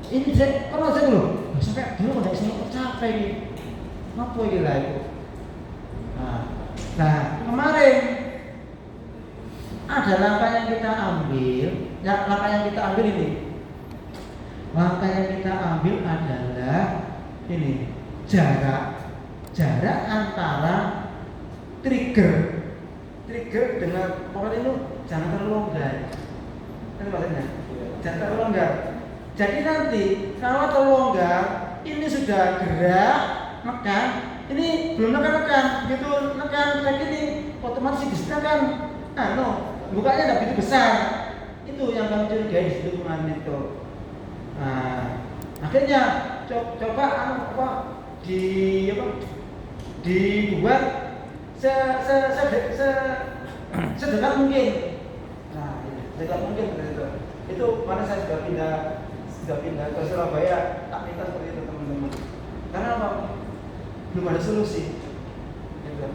Ini kan aja loh. Sampai dulu udah saya tercapai nih. Apa ini lah itu? Nah, kemarin ada langkah yang kita ambil. Ya, langkah yang kita ambil ini. Langkah yang kita ambil adalah ini, jarak antara trigger dengan pocket itu jangan terlalu longgar. Itu maksudnya. Jangan terlalu longgar. Jadi nanti kalau terlalu longgar, ini sudah gerak, nekan, ini belum nekan, begitu nekan kayak gini, otomatis disnya kan, bukanya tidak begitu besar. Itu yang kami curigai di situ kemarin itu. Nah, akhirnya coba dibuat sedekat mungkin. Nah, sedekat mungkin seperti itu. Itu mana saya sudah pindah ke Surabaya, tak minta seperti itu teman-teman. Karena apa? Belum ada solusi. Gitu.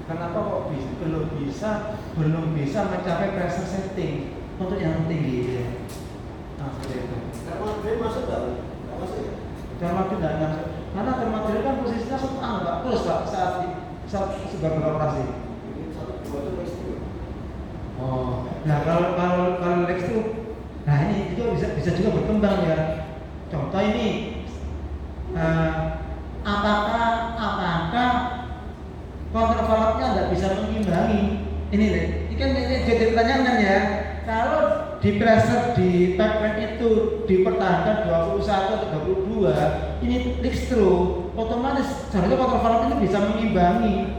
Kenapa kok belum bisa mencapai pressure setting untuk yang tinggi? Ya. Nah, seperti itu. Termometer masuk nggak? Nggak masuk ya? Termometer tidak masuk. Karena termometer kan posisinya Pak, terus Pak saat sudah beroperasi. Ini 1, 2 itu pasti. Oh, nah kalau Lex itu, nah ini juga bisa juga berkembang ya. Contoh ini, apakah counter valve-nya tidak bisa mengimbangi? Ini kan jadi pertanyaan kan ya. Kalau di pressure di pipeline itu dipertahankan 21 atau 22, ini leaks through, otomatis seharusnya counter valve itu bisa mengimbangi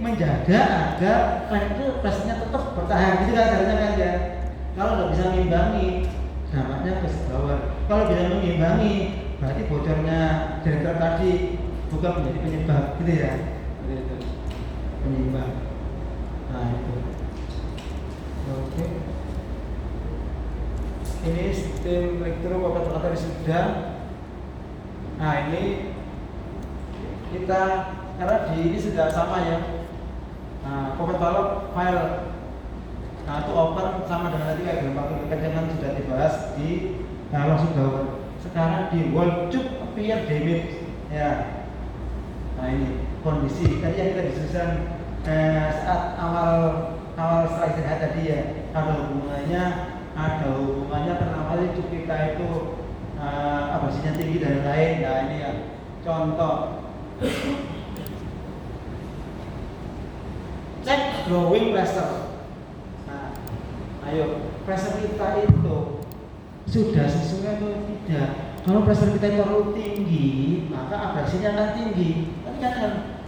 menjaga agar pipe itu pressure-nya tetap bertahan, gitu kan seharusnya kan ya. Kalau nggak bisa mengimbangi, dampaknya ke bawah. Kalau bisa mengimbangi, berarti bocornya generator tadi bukan menjadi penyebab, gitu ya. Gitu. Penyeimbang. Nah itu. Oke. Ini sistem elektro kata sudah. Nah ini kita karena ini sudah sama ya. Nah, pocket valve file. Nah itu open sama dengan tadi kayak gelombang kekencangan sudah dibahas di langsung down. Sekarang di wall tube appear damage ya. Nah ini kondisi tadi yang kita diskusikan saat awal setelah istirahat tadi ya, ada hubungannya kenapa tube kita itu abrasinya tinggi dan lain. Nah ini ya contoh, cek growing pressure. Nah ayo, pressure kita itu sudah sesuai atau tidak. Kalau pressure kita terlalu tinggi, maka abrasinya akan tinggi. Tapi kan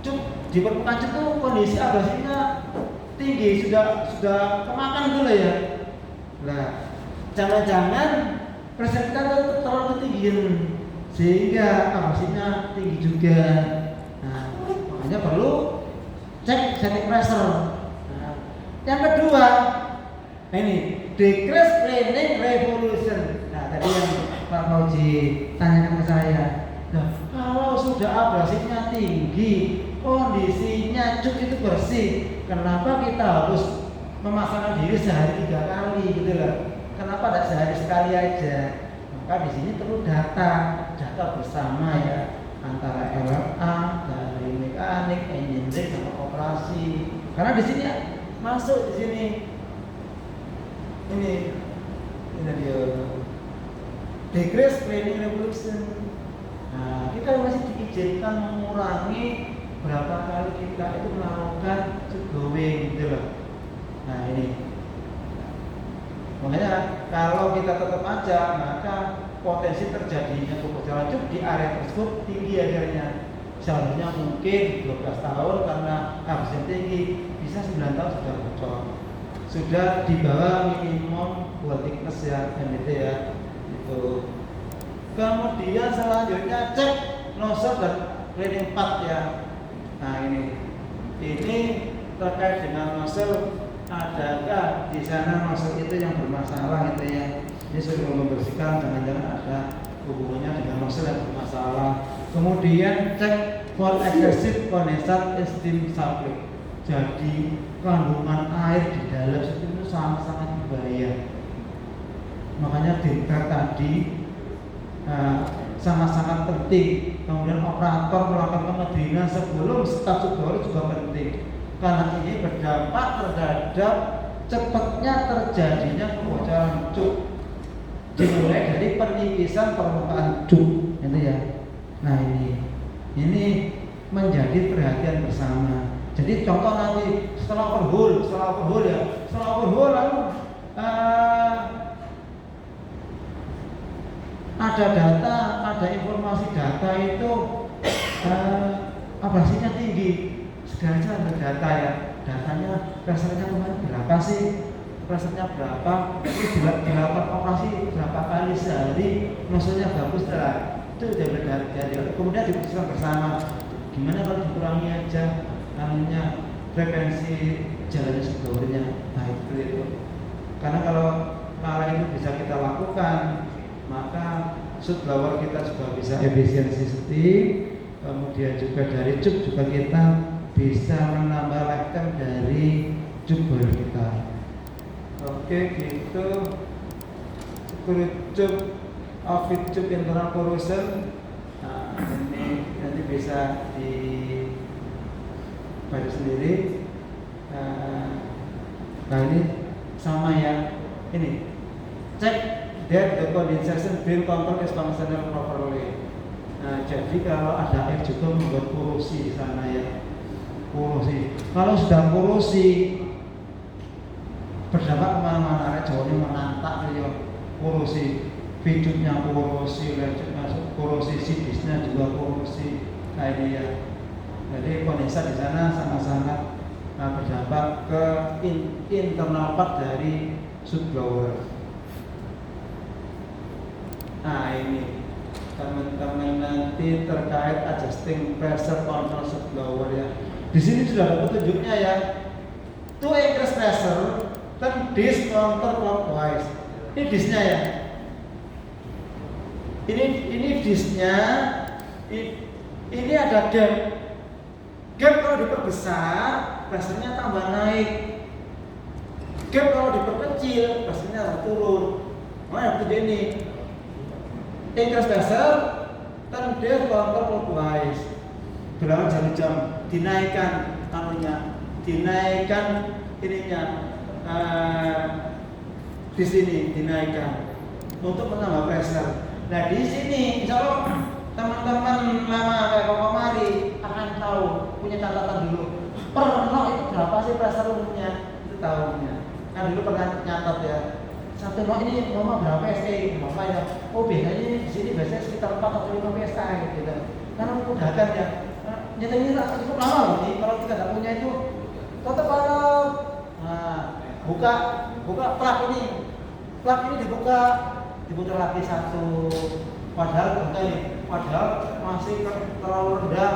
cuk di permukaan cuk itu kondisi abrasinya tinggi, sudah kemakan dulu ya. Nah, jangan-jangan pressure kita terlalu ketinggian sehingga abrasinya tinggi juga. Nah, makanya perlu cek setting pressure. Nah, yang kedua, ini decrease cleaning revolution. Nah, tadi yang Pak Fauji tanyakan ke saya. Nah, kalau sudah abrasinya tinggi, kondisinya cuk itu bersih, kenapa kita harus memasangkan diri sehari 3 kali gitu loh? Kenapa tidak sehari sekali aja? Maka di sini perlu data bersama ya, antara LRA, dari mekanik, engineering, sama operasi. Karena di sini masuk di sini ini dia decrease cleaning revolution. Nah, kita masih diizinkan mengurangi berapa kali kita itu melakukan going gitu loh. Nah ini makanya kalau kita tetap aja, maka potensi terjadinya kebocoran cuk di area tersebut tinggi akhirnya, seharusnya mungkin 12 tahun karena habisnya tinggi, bisa 9 tahun sudah bocor, sudah di bawah minimum wall thickness ya, MDT ya itu. Kemudian selanjutnya cek nozzle dan cleaning path ya. Nah ini terkait dengan nozzle, adakah di sana nozzle itu yang bermasalah itu ya? Ini sudah membersihkan, jangan-jangan ada hubungannya dengan nozzle yang bermasalah. Kemudian cek for aggressive condensate steam supply. Jadi kandungan air di dalam itu sangat-sangat berbahaya. Makanya diktat tadi sangat-sangat penting. Kemudian operator melakukan pengedinan sebelum start sublower juga penting, karena ini berdampak terhadap cepatnya terjadinya kebocoran cuk, dimulai dari penipisan permukaan cuk itu ya. Nah ini menjadi perhatian bersama. Jadi contoh nanti setelah overhaul lalu ada data, ada informasi data itu abrasinya tinggi, segala ada data ya, datanya pressure-nya kemarin berapa sih, pressure-nya berapa, terus dilakukan operasi berapa kali sehari, nozzle-nya bagus lah, itu udah berdata. Kemudian diputuskan bersama, gimana kalau dikurangi aja namanya frekuensi jalannya sublowernya, nah itu. Karena kalau malah itu bisa kita lakukan, maka sublower kita juga bisa efisiensi steam, kemudian juga dari cup juga kita bisa menambah lifetime dari cup boiler kita. Oke gitu. Screw cup, outfit cup internal corrosion. Nah, ini nanti bisa dibaca sendiri. Nah ini sama ya. Ini cek that the condensation beam control is functional properly. Nah, jadi kalau ada air juga membuat korosi di sana ya, korosi. Kalau sudah korosi, berdampak kemana-mana. Air jauhnya menantak ya, korosi. Bidutnya korosi, lecet masuk korosi, sidisnya juga korosi. Nah ini ya. Jadi kondensat di sana sangat-sangat berdampak ke internal part dari sublower. Nah ini teman-teman nanti terkait adjusting pressure control sublower ya. Di sini sudah ada petunjuknya ya. To increase pressure, turn disk counterclockwise. Ini disknya ya. Ini disknya. Ini ada gap. Gap kalau diperbesar, pressure-nya tambah naik. Gap kalau diperkecil, pressure-nya turun. Makanya petunjuk ini. Increase pressure, turn disk counterclockwise. Berlawan jarum jam, dinaikkan anunya, dinaikkan ininya di sini dinaikkan untuk menambah pressure. Nah di sini, insya Allah teman-teman lama kayak Koko Mari akan tahu, punya catatan dulu. Per knot itu berapa sih pressure umumnya? Itu tahunnya. Kan dulu pernah nyatat ya. Satu knot ini mama berapa PSI? Mama ya. Oh biasanya di sini biasanya sekitar 4 atau 5 PSI gitu. Karena memudahkan ya. Nyata ini cukup lama loh nih. Kalau kita tidak punya itu, tetap kalau buka plug ini dibuka lagi satu. Padahal masih terlalu rendah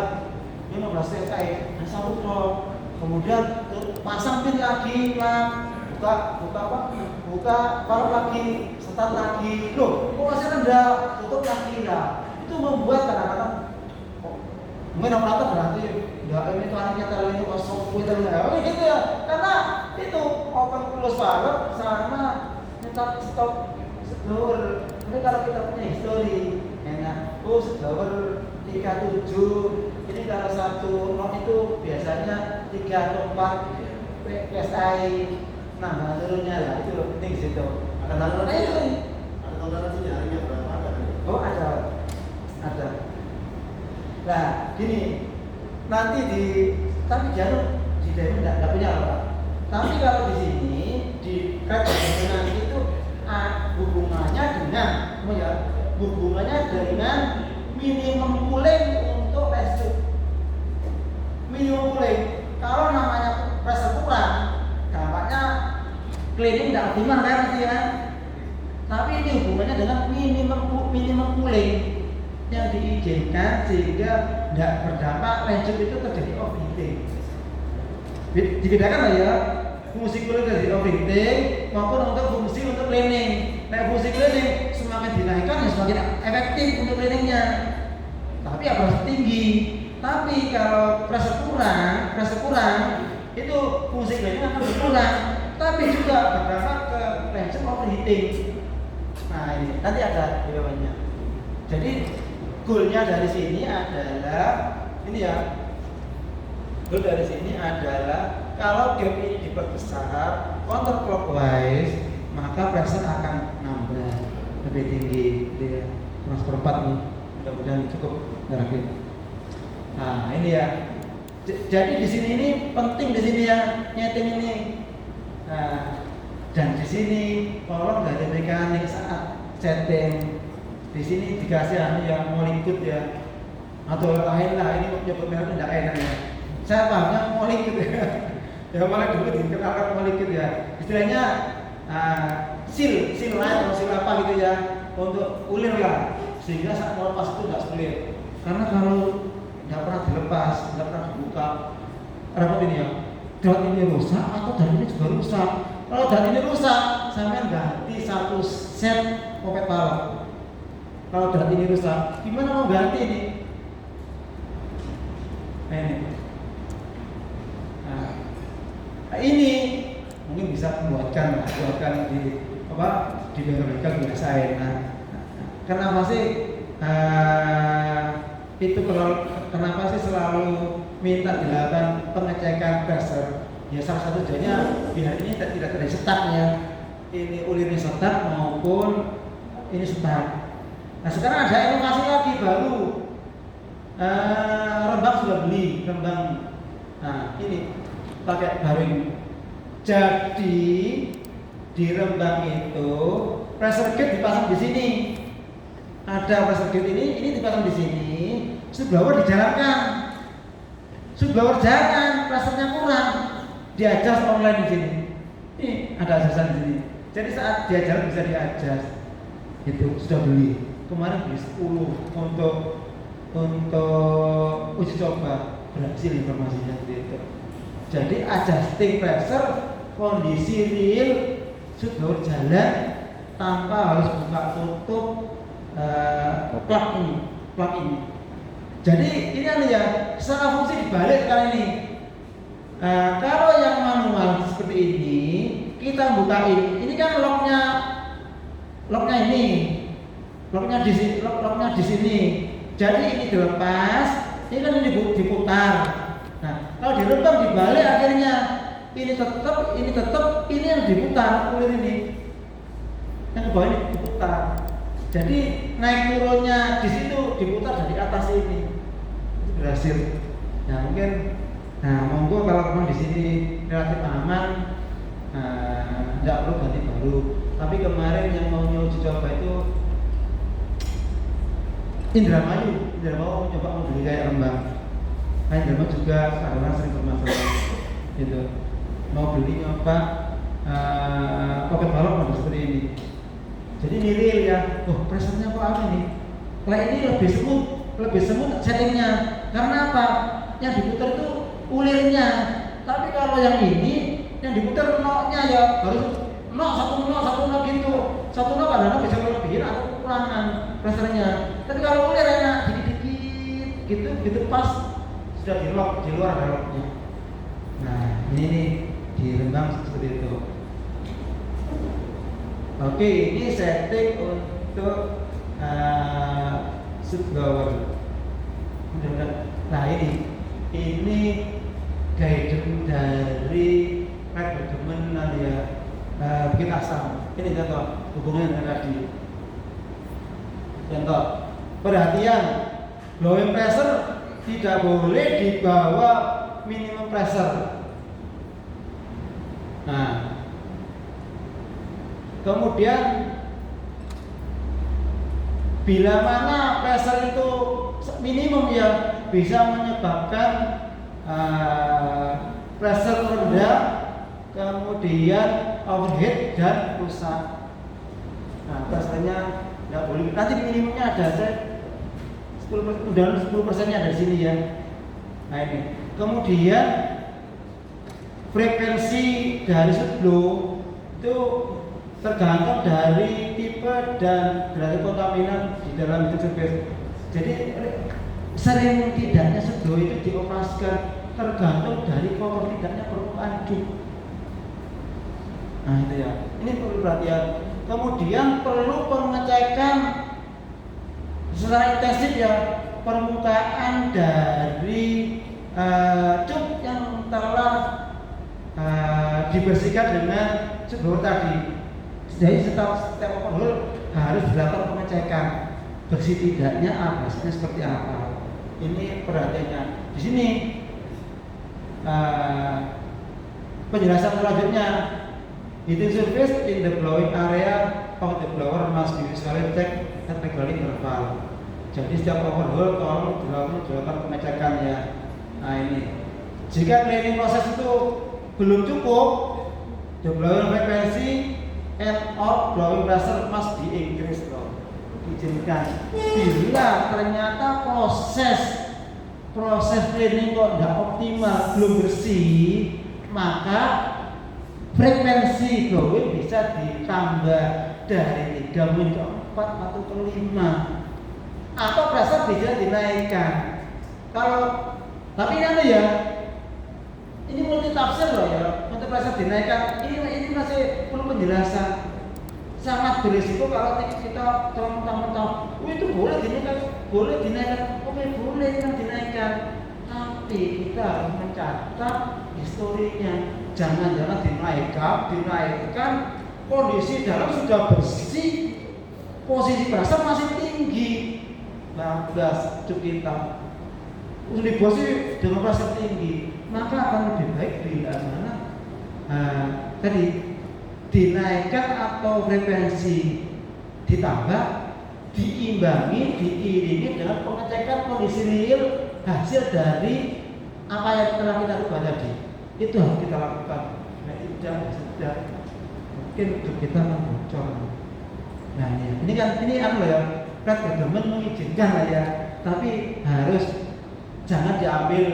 15 PSI. Nah satu knot. Kemudian pasang pin lagi, buka parut lagi, start lagi. Loh, kok masih rendah? Tutup lagi lah. Itu membuat kadang-kadang mungkin operator berarti enggak ini tuannya terlalu kosong gitu gitu ya. Karena itu open close parut sama nyetak stop sublower. Ini kalau kita punya histori enak. Oh sublower 37. Ini kalau satu knot itu biasanya 3 atau 4 PSI. Nah, turunnya lah itu loh penting situ. Karena itu ada toleransinya harga berapa ada? Oh ada. Nah gini, nanti tapi jangan di dalam tidak punya apa. Tapi kalau di sini di crack nanti itu hubungannya dengan minimum cooling untuk rescue. minimum cooling. Kalau namanya pressure kurang, dampaknya cleaning tidak optimal kan gitu ya. Tapi ini hubungannya dengan minimum cooling yang diizinkan sehingga tidak berdampak lanjut itu terjadi overheating. Dibedakan lah ya, fungsi cooling terjadi overheating maupun untuk fungsi untuk cleaning. Nah, fungsi cleaning semakin dinaikkan ya semakin efektif untuk cleaningnya. Tapi ya pressure tinggi. Tapi kalau pressure kurang itu fungsi cleaning akan berkurang. Tapi juga berdampak ke lanjut overheating. Nah ini nanti ada di bawahnya. Jadi goalnya dari sini adalah ini ya. Goal dari sini adalah kalau gap ini diperbesar counterclockwise, maka pressure akan nambah lebih tinggi. Dia seperempat nih. Mudah-mudahan cukup ngerakin. Nah ini ya. Jadi di sini ini penting di sini ya nyeting ini. Nah, dan di sini tolong dari mekanik saat setting di sini dikasih yang mau ikut ya atau lain lah ini nyebut merek tidak enak ya. Saya pahamnya mau ikut ya. Ya malah dulu dikenalkan mau ikut ya. Istilahnya seal light atau seal apa gitu ya untuk ulir lah sehingga saat mau lepas itu tidak sulit. Karena kalau tidak pernah dilepas, tidak pernah dibuka, repot ini ya. Dat ini rusak atau dat ini juga rusak. Kalau dat ini rusak, sampai ganti satu set popet balok. Kalau dat ini rusak, gimana mau ganti ini? Nah, ini mungkin bisa buatkan di bengkel biasa. Nah, kenapa sih kenapa sih selalu minta dilakukan pengecekan pressure? Ya salah satu tujuannya biar ini tidak terjadi stuck ya. Ini ulirnya stuck maupun ini stuck. Nah sekarang ada inovasi lagi baru. Rembang sudah beli rembang. Nah ini pakai baring. Jadi di rembang itu pressure gauge dipasang di sini. Ada pressure gauge ini dipasang di sini. Sublower dijalankan. Sublower jalan, pressure-nya kurang. Diadjust online di sini. Ini ada adjustan di sini. Jadi saat dia jalan bisa diadjust. Itu sudah beli. Kemarin beli 10 untuk uji coba, berhasil informasinya gitu. Jadi adjusting pressure kondisi real sudah jalan tanpa harus buka tutup plug ini. Jadi ini ya secara fungsi dibalik kali ini. Kalau yang manual seperti ini kita bukain, ini kan locknya ini, locknya di sini. Jadi ini dilepas, ini kan ini diputar. Nah, kalau dirembang dibalik akhirnya ini tetap, ini yang diputar ulir ini, yang ke bawah ini diputar. Jadi naik turunnya di situ diputar dari atas ini, itu berhasil. Nah mungkin, monggo kalau memang di sini relatif aman, tidak perlu ganti baru. Tapi kemarin yang mau uji coba itu Indramayu mau coba mau beli kayak rembang. Nah Indramayu juga orang sering bermasalah gitu. Mau beli nyoba pocket balok model seperti ini. Jadi ini real ya. Oh pressure-nya kok apa nih? Kayak ini lebih smooth settingnya. Karena apa? Yang diputar itu ulirnya. Tapi kalau yang ini yang diputar noknya ya harus satu nok gitu. Satu nok kadang-kadang bisa melebihin atau kekurangan pressure-nya. Tapi kalau ulir enak dikit-dikit gitu pas sudah di lock, di luar ada locknya. Nah ini nih dirembang seperti itu. Oke, ini setting untuk sublower. Nah ini guidance dari rekrutmen ya Bukit Asam. Ini contoh hubungan dengan tadi. Contoh, perhatian, blowing pressure tidak boleh di bawah minimum pressure. Nah, kemudian bila mana pressure itu minimum ya bisa menyebabkan pressure rendah, kemudian overhead dan rusak. Nah, pressure-nya nggak boleh. Nanti minimumnya ada, saya 10%, udah 10%-nya dari sini ya. Nah ini. Kemudian frekuensi dari sebelum itu tergantung dari tipe dan derajat kontaminan di dalam interface. Jadi sering tidaknya sebelum itu dioperasikan tergantung dari kotor tidaknya permukaan hidup. Nah itu ya. Ini perlu perhatian. Kemudian perlu pengecekan secara intensif ya permukaan dari cup yang telah dibersihkan dengan sebelum tadi. Jadi setiap overhaul harus dilakukan pengecekan bersih tidaknya abrasinya seperti apa. Ini perhatiannya. Di sini penjelasan selanjutnya. Heating surface in the blowing area of the blower must be visually checked at regular interval. Jadi setiap overhaul tolong dilakukan pengecekan ya. Nah ini. Jika cleaning proses itu belum cukup, the blowing frequency and or blowing pressure must be increased. Diizinkan. Bila ternyata proses cleaning kok tidak optimal, belum bersih, maka frekuensi blowing bisa ditambah dari 3 ke 4 atau ke 5, atau pressure bisa dinaikkan. Tapi nanti ya, ini multi tafsir loh ya, untuk pressure dinaikkan. Ini masih perlu penjelasan. Sangat berisiko kalau kita mentang-mentang, itu boleh dinaikkan, oke boleh dinaikkan. Tapi kita harus mencatat historinya. Jangan-jangan dinaikkan, kondisi dalam sudah bersih, posisi pressure masih tinggi. 12 cukup kita. Di posisi dengan pressure tinggi, maka akan lebih baik bila mana tadi dinaikkan atau frekuensi ditambah, diimbangi, diiringi dengan pengecekan kondisi real hasil dari apa yang telah kita ubah tadi. Itu harus kita lakukan. Nah, sudah mungkin untuk kita bocor. Nah ini kan ya, government mengizinkan lah ya, tapi harus jangan diambil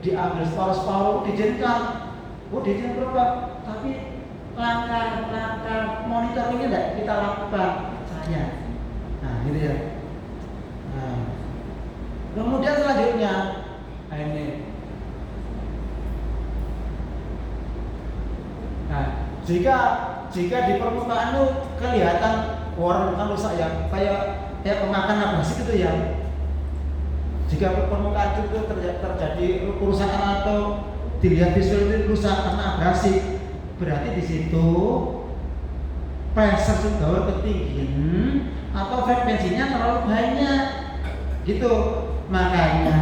separuh-separuh, diizinkan. Diizinkan berapa? Tapi langkah monitoringnya tidak kita lakukan saya. Nah gitu ya. Nah, kemudian selanjutnya ini. Nah, jika di permukaan itu kelihatan warna rusak ya, kayak pemakan abrasi gitu ya. Jika permukaan itu terjadi kerusakan atau dilihat visual itu rusak karena abrasi, berarti di situ pressure sudah ketinggian atau frekuensinya terlalu banyak, gitu. Makanya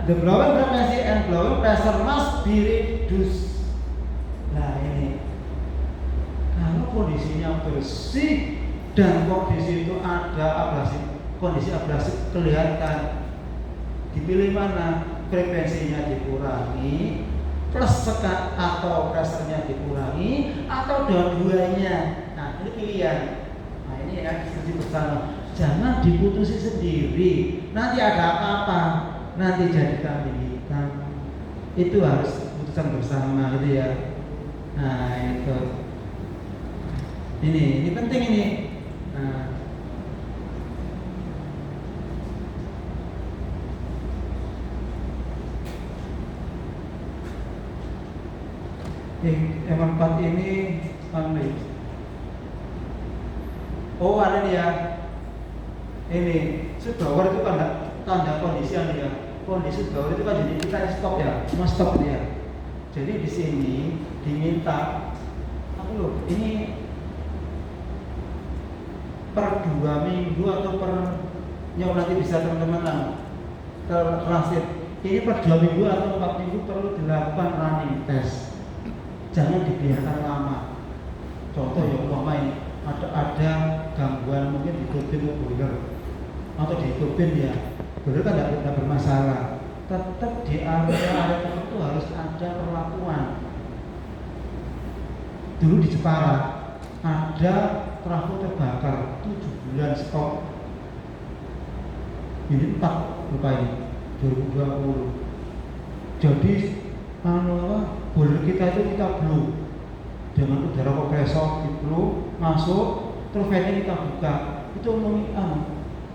the blowing frequency and blowing pressure must be reduced. Nah ini, kalau kondisinya bersih dan kondisi itu ada abrasi, kondisi abrasi kelihatan, dipilih mana? Frekuensinya dikurangi, plus sekat atau pressure-nya dikurangi, atau dua-duanya. Nah ini pilihan. Nah ini ya diskusi bersama. Jangan diputusi sendiri. Nanti ada apa-apa, nanti jadi kambing hitam. Itu harus keputusan bersama gitu ya. Nah itu. Ini penting ini. Nah. M4 ini ada nih ya. Ini subdower itu kan tanda kondisi ya. Kondisi subdower itu kan jadi kita stop ya, cuma stop dia. Jadi di sini diminta ini per 2 minggu atau per nanti bisa teman-teman transit. Ini per 2 minggu atau 4 minggu perlu dilakukan running test. Jangan dibiarkan lama. Contoh ya umpama ini ada gangguan mungkin di turbin boiler atau di turbin ya, boiler kan tidak bermasalah. tetap di area tertentu harus ada perlakuan. Dulu di Jepara ada perahu terbakar 7 bulan stok. Ini 4 lupa ini 2020. Jadi boiler kita itu kita blow dengan udara kompresor di blow masuk, terus fan-nya kita buka. Itu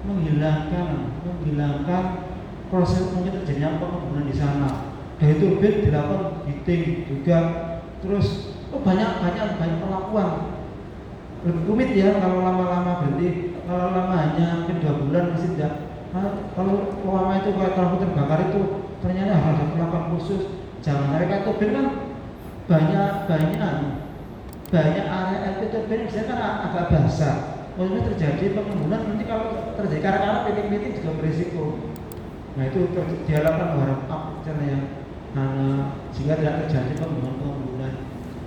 menghilangkan proses mungkin terjadinya pengembunan di sana. Dari turbin dilakukan heating juga. Terus banyak perlakuan. Lebih rumit ya kalau lama-lama berarti. Kalau lama hanya mungkin 2 bulan masih tidak. Kalau lama itu kayak perahu terbakar itu ternyata ada perlakuan khusus. Jangan mereka turbin kan banyak area LP turbin biasanya kan agak basah. Maksudnya terjadi pengembunan nanti kalau terjadi karena piting-piting juga berisiko. Nah itu diharapkan warm up caranya sehingga tidak terjadi pengembunan.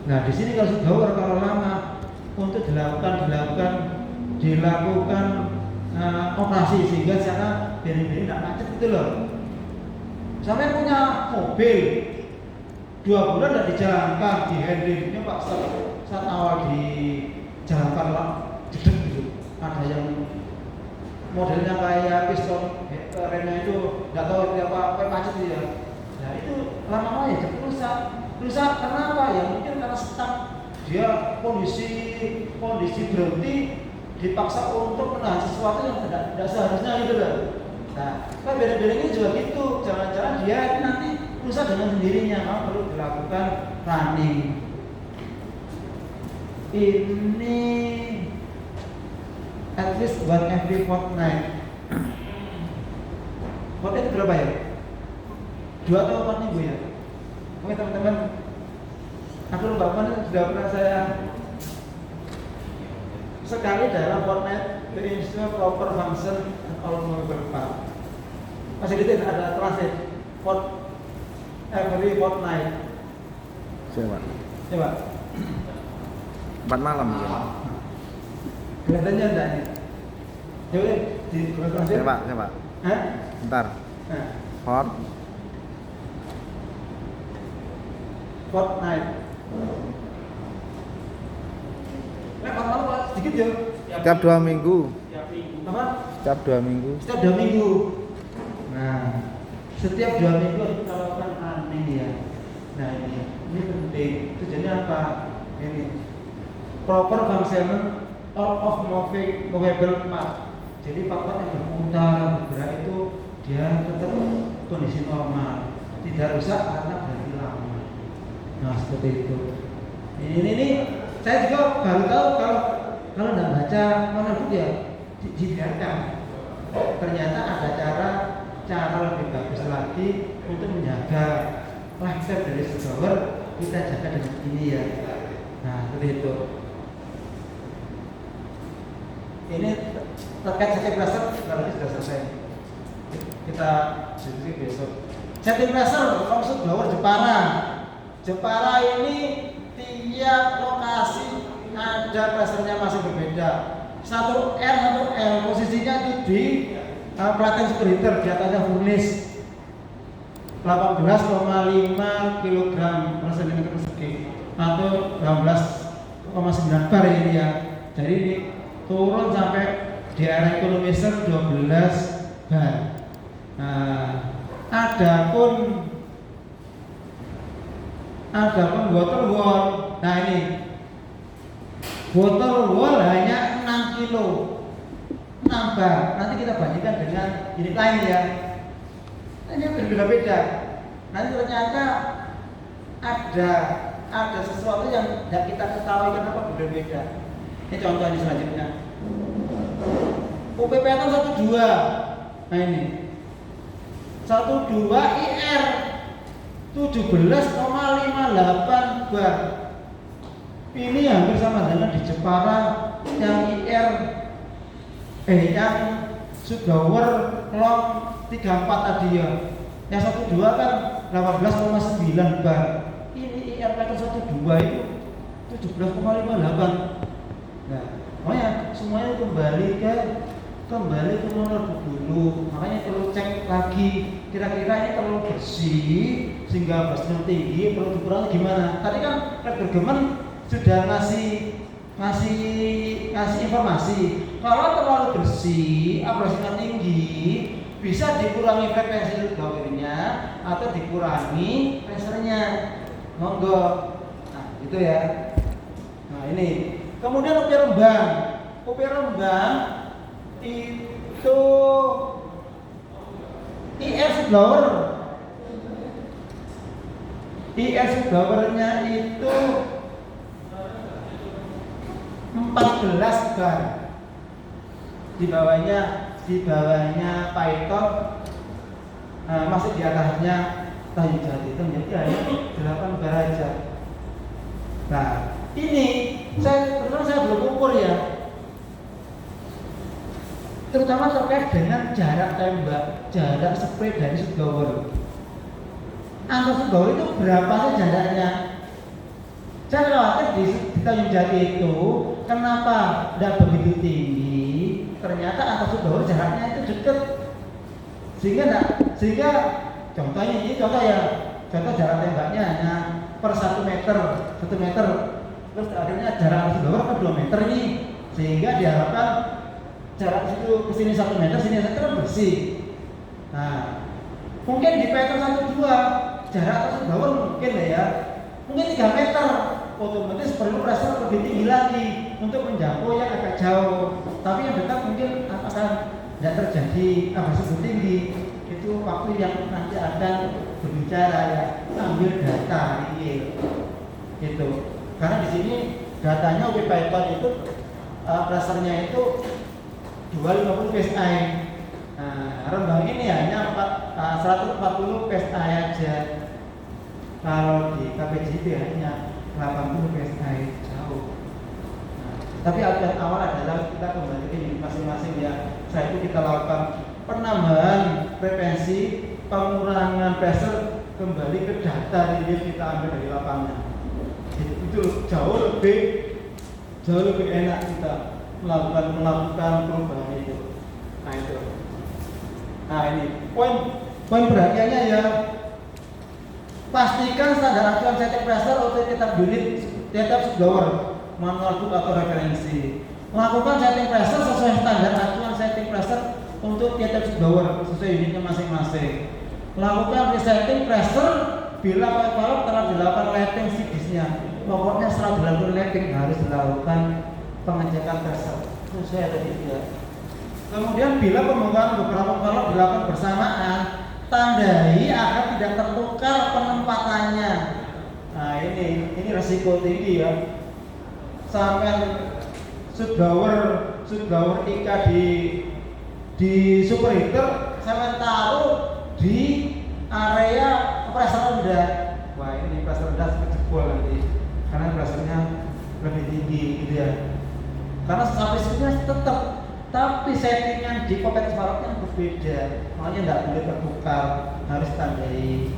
Nah di sini kalau sudah kalau lama untuk dilakukan operasi sehingga sana bering-bering tidak macet gitu loh. Sampai punya mobil 2 bulan tidak dijalankan, di handlingnya Pak saat awal dijalankan lah jedek gitu. Ada yang modelnya kayak piston remnya itu nggak tahu apa macet ya. Nah itu lama-lama ya jadi rusak kenapa ya mungkin karena stuck dia kondisi berhenti dipaksa untuk menahan sesuatu yang tidak seharusnya gitu loh. Nah, kan beda-beda ini juga gitu. Jangan-jangan dia nanti rusak dengan sendirinya, perlu dilakukan running. Ini at least one every fortnight. Fortnight itu berapa ya? 2 atau 4 minggu ya? Oke teman-teman, aku lupa mana sudah pernah saya sekali dalam fortnight to ensure proper function and all movable part. Masih gitu ada transit every fortnight. Coba 4 malam ya. Kelihatannya enggak nih? Coba di transit. Coba. Hah? Bentar. Fortnight. Malam sedikit ya. Setiap 2 minggu. Apa? Setiap 2 minggu. Setiap 2 minggu. Nah, setiap 2 minggu kita lakukan running ya. Nah ini penting. Tujuannya apa? Ini proper function of movable part. Jadi part yang berputar bergerak itu dia tetap kondisi normal, tidak rusak karena berhenti lama. Nah seperti itu. Ini saya juga baru tahu kalau tidak baca manual book ya dibiarkan. Ternyata ada cara lebih bagus lagi untuk menjaga lifestyle dari subscriber, kita jaga dengan ini ya. Nah seperti itu. Ini terkait setting pressure kalau sudah selesai. Kita diskusi besok. Setting pressure maksud blower Jepara ini tiap lokasi ada pressure-nya masih berbeda. Satu R, satu L, posisinya itu di plating superheater, di atasnya furnace 18,5 kg per cm persegi atau 18,9 bar ini ya. Jadi ini turun sampai di area economizer 12 bar. Nah, adapun water wall. Nah ini water wall hanya 6 kilo 6 bar. Nanti kita bandingkan dengan unit lain ya. Ini berbeda-beda. Nanti ternyata ada sesuatu yang tidak kita ketahui kenapa berbeda. Ini contohnya selanjutnya. UPP kan 12. Nah ini 12 IR 17,58 bar. Ini hampir sama dengan di Jepara yang IR yang sublower long 34 tadi ya. Yang 12 kan 18,9 bar. Ini IR kata 12 itu 17,58. Nah, makanya semuanya kembali ke manual book dulu. Makanya perlu cek lagi kira-kira ini perlu bersih sehingga bersihnya tinggi, perlu dikurangi gimana? Tadi kan Red Bergman sudah ngasih informasi kalau terlalu bersih, abrasinya tinggi, bisa dikurangi frekuensi gawernya atau dikurangi pressure-nya. Monggo. Nah, gitu ya. Nah, ini. Kemudian UP Rembang. UP Rembang itu IS blower. IS blowernya itu 14 bar. Di bawahnya Python, masih di atasnya Tayu Jati itu menjadi hanya 8 bar aja. Nah, ini saya belum ukur ya, terutama terkait dengan jarak tembak, jarak spray dari shootgower. Antar shootgower itu berapa sih jaraknya? Saya khawatir di Tanjung Jati itu kenapa tidak begitu tinggi? Ternyata antar shootgower jaraknya itu dekat, sehingga contohnya ini contoh jarak tembaknya hanya per 1 meter, terus akhirnya jarak antar shootgower kan 2 meter ini, sehingga diharapkan jarak situ ke sini 1 meter, sini 1 meter bersih. Nah, mungkin di Python 1-2 jarak antar shootgower mungkin ya, mungkin 3 meter, otomatis perlu pressure lebih tinggi lagi untuk menjangkau yang agak jauh. Tapi yang dekat mungkin akan tidak terjadi abrasi tinggi. Itu waktu yang nanti akan berbicara ya, ambil data real gitu. Karena di sini datanya UP Python itu pressure-nya itu 250 psi. Nah, Rembang ini hanya 140 psi aja. Kalau di KPJB hanya 80 psi, jauh. Nah, tapi awal adalah kita kembali ke unit masing-masing ya. Setelah itu kita lakukan penambahan frekuensi, pengurangan pressure, kembali ke data real kita ambil dari lapangan. Itu jauh lebih enak kita melakukan perubahan itu. Nah itu. Nah ini poin perhatiannya ya. Pastikan standar acuan setting pressure atau tetap unit tetap shootgower, manual book atau referensi. Lakukan setting pressure sesuai standar acuan setting pressure untuk tiap shootgower sesuai unitnya masing-masing. Lakukan resetting pressure bila valve telah dilakukan letting sidisnya. Pokoknya setelah dilakukan letting harus dilakukan pengecekan pressure sesuai tadi ya. Kemudian bila pembongkaran beberapa valve dilakukan bersamaan, tandai agar tidak tertukar penempatannya. Nah ini resiko tinggi ya. Sampai shootgower IK di superheater sampai taruh di area pressure rendah. Wah ini pressure rendah kejebol nanti karena pressure-nya lebih tinggi gitu ya. Karena sampai sebenarnya tetap, tapi settingan di pocket valve-nya berbeda, makanya tidak boleh tertukar, harus tandai.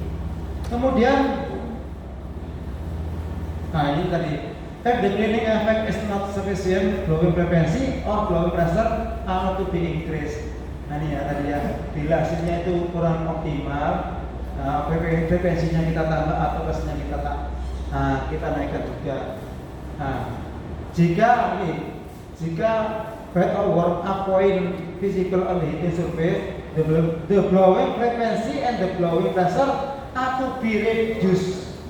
Kemudian, nah ini tadi, if the cleaning effect is not sufficient, blowing frequency or blowing pressure are to be increased. Nah ini ya tadi ya, bila hasilnya itu kurang optimal, frekuensinya kita tambah atau pressure-nya kita naikkan juga. Nah, jika bed or warm up point visible on the heating surface, the blowing frequency and the blowing pressure are to be reduced.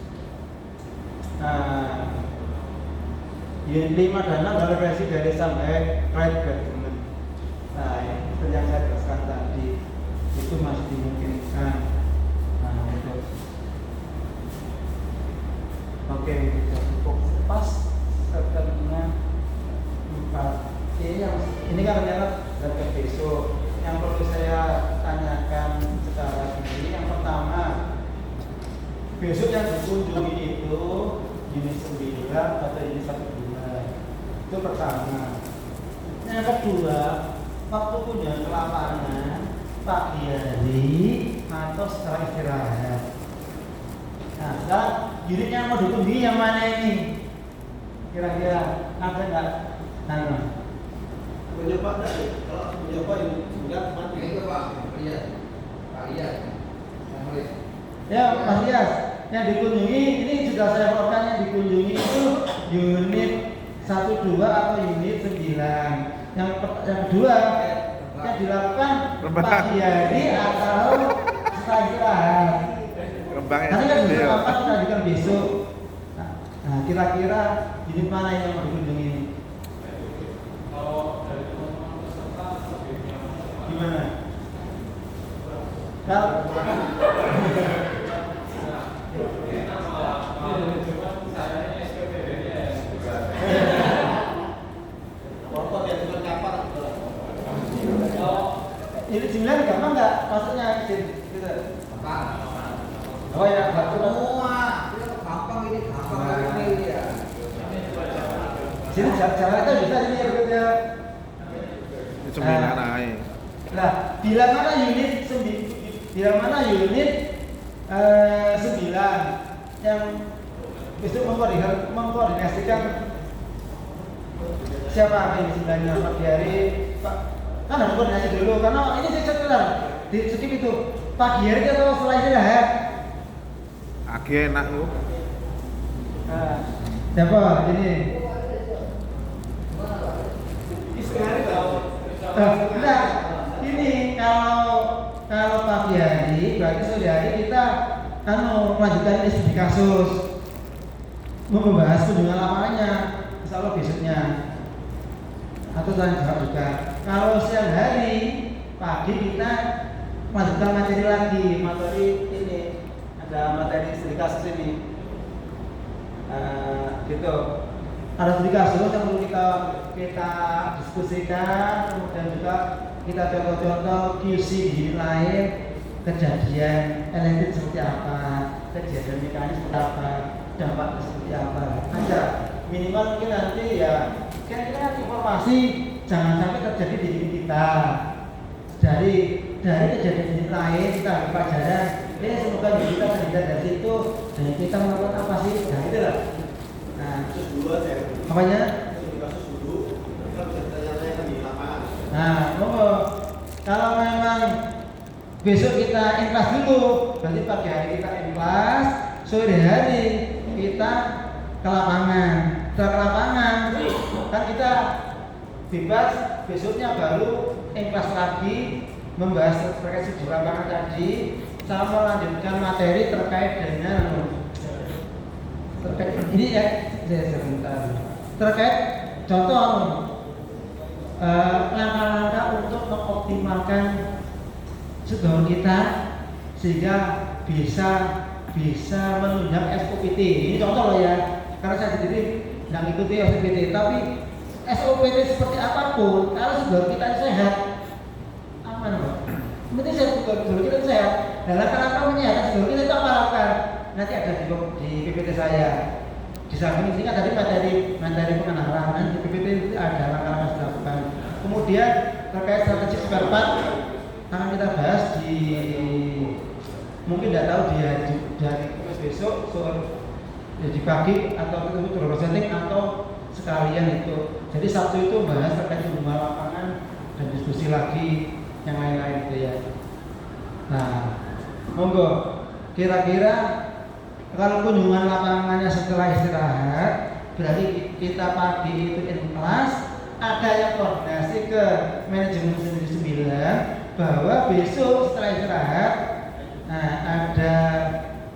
Unit 5 dan 6 referensi dari sampai Red Bergman. Nah, itu yang saya jelaskan tadi, itu masih dimungkinkan. Nah, itu. Oke, kita cukup pas setengah 4. Ini kan ternyata dari besok. Yang perlu saya tanyakan sekarang ini, yang pertama, besok yang dikunjungi itu unit 9 atau unit 1-2. Itu pertama. Yang kedua, waktu kunjungan ke lapangan pagi hari atau setelah istirahat. Nah, sekarang unit yang mau dikunjungi yang mana ini? Kira-kira ada nggak? Nah, Mencoba dari kalau mencoba ini enggak mati. Itu Pak, lihat. Ya, Mas Yas, yang dikunjungi ini sudah saya laporkan, yang dikunjungi itu unit 1, 2 atau unit 9. Yang kedua yang dilakukan pagi hari atau setelah istirahat. Kembangnya Nanti kan gede besok ya. apa kita lanjutkan besok. Nah, kira-kira unit mana yang mau dikunjungi? Kalau dari teman-teman peserta Gimana? Kalau Rokok yang cuma kapar. unit 9 gampang nggak? Maksudnya gitu. Oh ya, satu. Semua, ini gampang ini, gampang ini ya. Sini jalan itu bisa sini ya begitu ya. Ini 9 naik. Nah, bila mana unit 9 yang besok mengkoordinasikan siapa yang 9-nya pagi hari, Pak, kan harus koordinasi dulu karena ini sekedar di skip itu pagi hari atau setelah istirahat. Agi enak lu. Nah, siapa ini? Nah, ini kalau pagi hari berarti sore hari kita melanjutkan studi kasus, membahas kunjungan lapangannya, insya Allah besoknya atau tanya jawab juga. Kalau siang hari pagi kita melanjutkan materi lagi, materi ini ada materi studi kasus ini, gitu. Ada studi kasus yang perlu kita diskusikan, kemudian juga kita contoh-contoh QC di lain, kejadian elektrik seperti apa, kejadian mekanis seperti apa, dampaknya seperti apa. Aja minimal mungkin nanti ya kira-kira informasi jangan sampai terjadi di diri kita. Dari kejadian di lain kita ambil pelajaran, semoga kita terhindar dari situ dan kita melakukan apa sih? Nah itulah. Nah, Kasus dulu aja. apanya? Studi kasus dulu. Kita bisa tanya-tanya di lapangan. Nah, kalau memang besok kita ikhlas dulu, berarti pagi hari kita ikhlas, sore hari kita ke lapangan. Setelah ke lapangan, kan kita bebas, besoknya baru ikhlas lagi membahas terkait studi lapangan tadi, sama melanjutkan materi terkait dengan ini ya, sebentar. Terkait contoh langkah-langkah untuk mengoptimalkan sudahun kita sehingga bisa menunjang SOPT. Ini contoh loh ya, karena saya sendiri tidak mengikuti SOPT, tapi SOPT seperti apapun, kalau sudahun kita sehat, aman kok. Penting sudahun kita sehat. Dan langkah-langkah menyehatkan sudahun kita itu apa langkah? Nanti ada di PPT saya. Di samping ini kan tadi materi pengenalan, dan di PPT itu ada langkah-langkah yang dilakukan. Kemudian terkait strategi spare part akan kita bahas di mungkin tidak tahu di hari besok ya di pagi atau ketemu turun setting atau sekalian itu. Jadi Sabtu itu bahas terkait kunjungan lapangan dan diskusi lagi yang lain-lain gitu ya. Nah, monggo kira-kira kalau kunjungan lapangannya setelah istirahat, berarti kita pagi itu in kelas, ada yang koordinasi ke manajemen sendiri 9 bahwa besok setelah istirahat, nah ada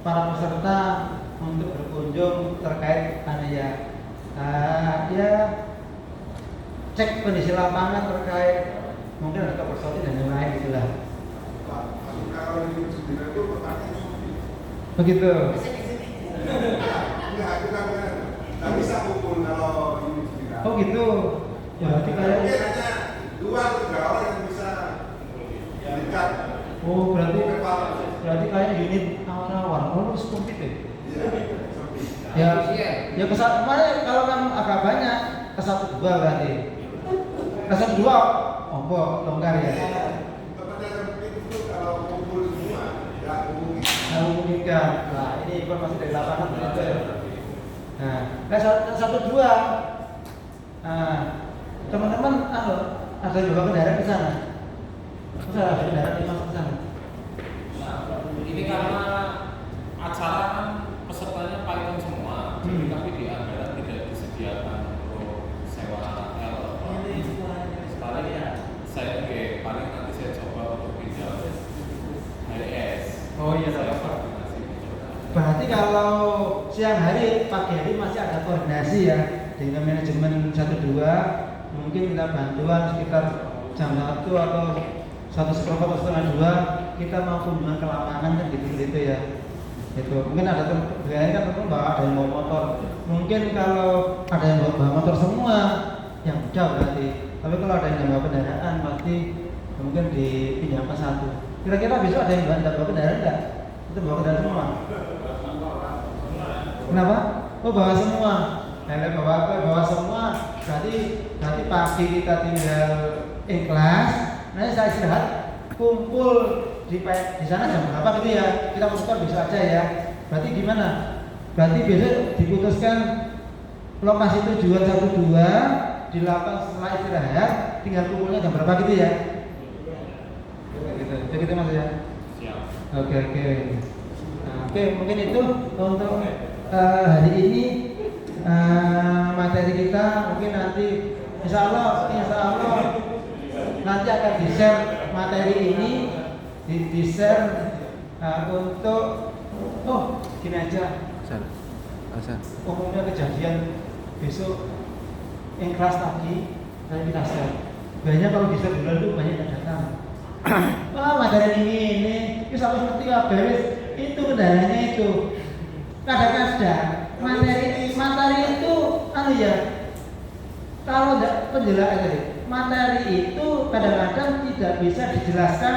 para peserta untuk berkunjung terkait ya cek kondisi lapangan terkait mungkin ada kepersoalan dan yang lain gitulah. Kalau di sini itu pertanyaan seperti Begitu. enggak, kita nggak bisa kumpul kalau ini tidak. Oh gitu. Berarti kayak Mungkin hanya 2 atau 3 orang yang bisa dekat. oh berarti kayak unit awal-awal. Oh seperti itu. Iya, Ya kesat kemarin kalau kamu agak banyak ke 1-2 berarti. Ke 1-2 longgar ya. tempatnya seperti itu kalau kumpul semua nggak mungkin. Nah, memungkinkan. Nah, ini informasi dari lapangan begitu. Nah, 1-2. Nah, teman-teman ada juga kendaraan ke sana. Masa ada kendaraan yang masuk ke sana? ini karena acara kan pesertanya Python semua, jadi tapi di anggaran tidak disediakan untuk sewa L atau paling saya paling nanti saya coba untuk pinjam HRS. Oh iya, saya Pak. koordinasi mencoba. Berarti kalau siang hari, pagi hari masih ada koordinasi ya dengan manajemen 1-2, mungkin minta bantuan sekitar jam 1 atau 1:15 atau 1:30 kita mau kunjungan ke lapangan kan gitu ya. Itu mungkin ada kan teman bawa ada yang bawa motor. Mungkin kalau ada yang bawa motor semua yang jauh berarti. Tapi kalau ada yang bawa kendaraan pasti mungkin dipinjamkan satu. Kira-kira besok ada yang bawa kendaraan enggak? Itu bawa kendaraan semua. Kenapa? Oh bawa semua. Bawa semua. Berarti pagi kita tinggal ikhlas. Nanti saya istirahat, kumpul di sana jam berapa gitu ya? Kita putuskan besok aja ya. Berarti gimana? Berarti besok diputuskan lokasi tujuan 1-2 dilakukan setelah istirahat, tinggal kumpulnya jam berapa gitu ya? Gitu mas ya. Siap. Oke. Nah, oke, mungkin itu untuk hari ini materi kita. Mungkin nanti insya Allah nanti akan di-share materi ini di-share untuk gini aja. Umumnya kejadian besok yang kelas tadi nanti kita share. Banyak kalau di-share bulan itu banyak yang datang. Materi ini sampai seperti apa itu kendalanya itu. Kadang-kadang materi itu ya. Kalau penjelasan materi itu kadang-kadang tidak bisa dijelaskan.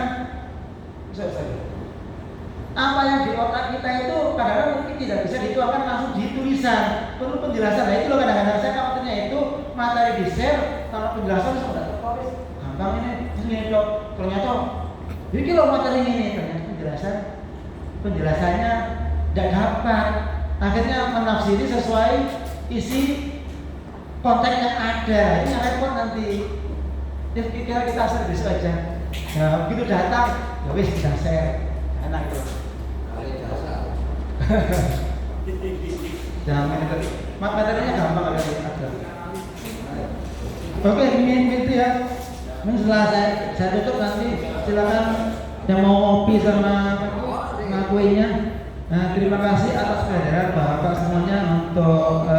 Apa yang di otak kita itu kadang-kadang mungkin tidak bisa dituangkan langsung di tulisan. Perlu penjelasan. Nah itu loh kadang-kadang saya khawatirnya itu materi di share kalau penjelasan sudah tertulis gampang ini dok. Ternyata ini loh materi ini ternyata penjelasannya tidak dapat. Akhirnya menafsiri sesuai isi konteks yang ada. Ini yang repot nanti. Jadi kita share besok aja. Nah begitu datang, ya wis kita share. Enak itu. Jangan itu. Materinya gampang ada. Oke, ini itu ya. Mungkin setelah saya tutup nanti silakan yang mau ngopi sama kuenya. Nah, terima kasih atas kehadiran Bapak semuanya untuk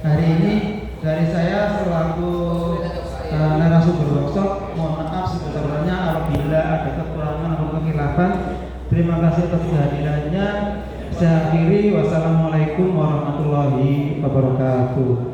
hari ini. Dari saya selaku narasumber workshop, mohon maaf sebesar-besarnya apabila ada kekurangan atau kekhilafan. Terima kasih atas kehadirannya. Saya akhiri, wassalamualaikum warahmatullahi wabarakatuh.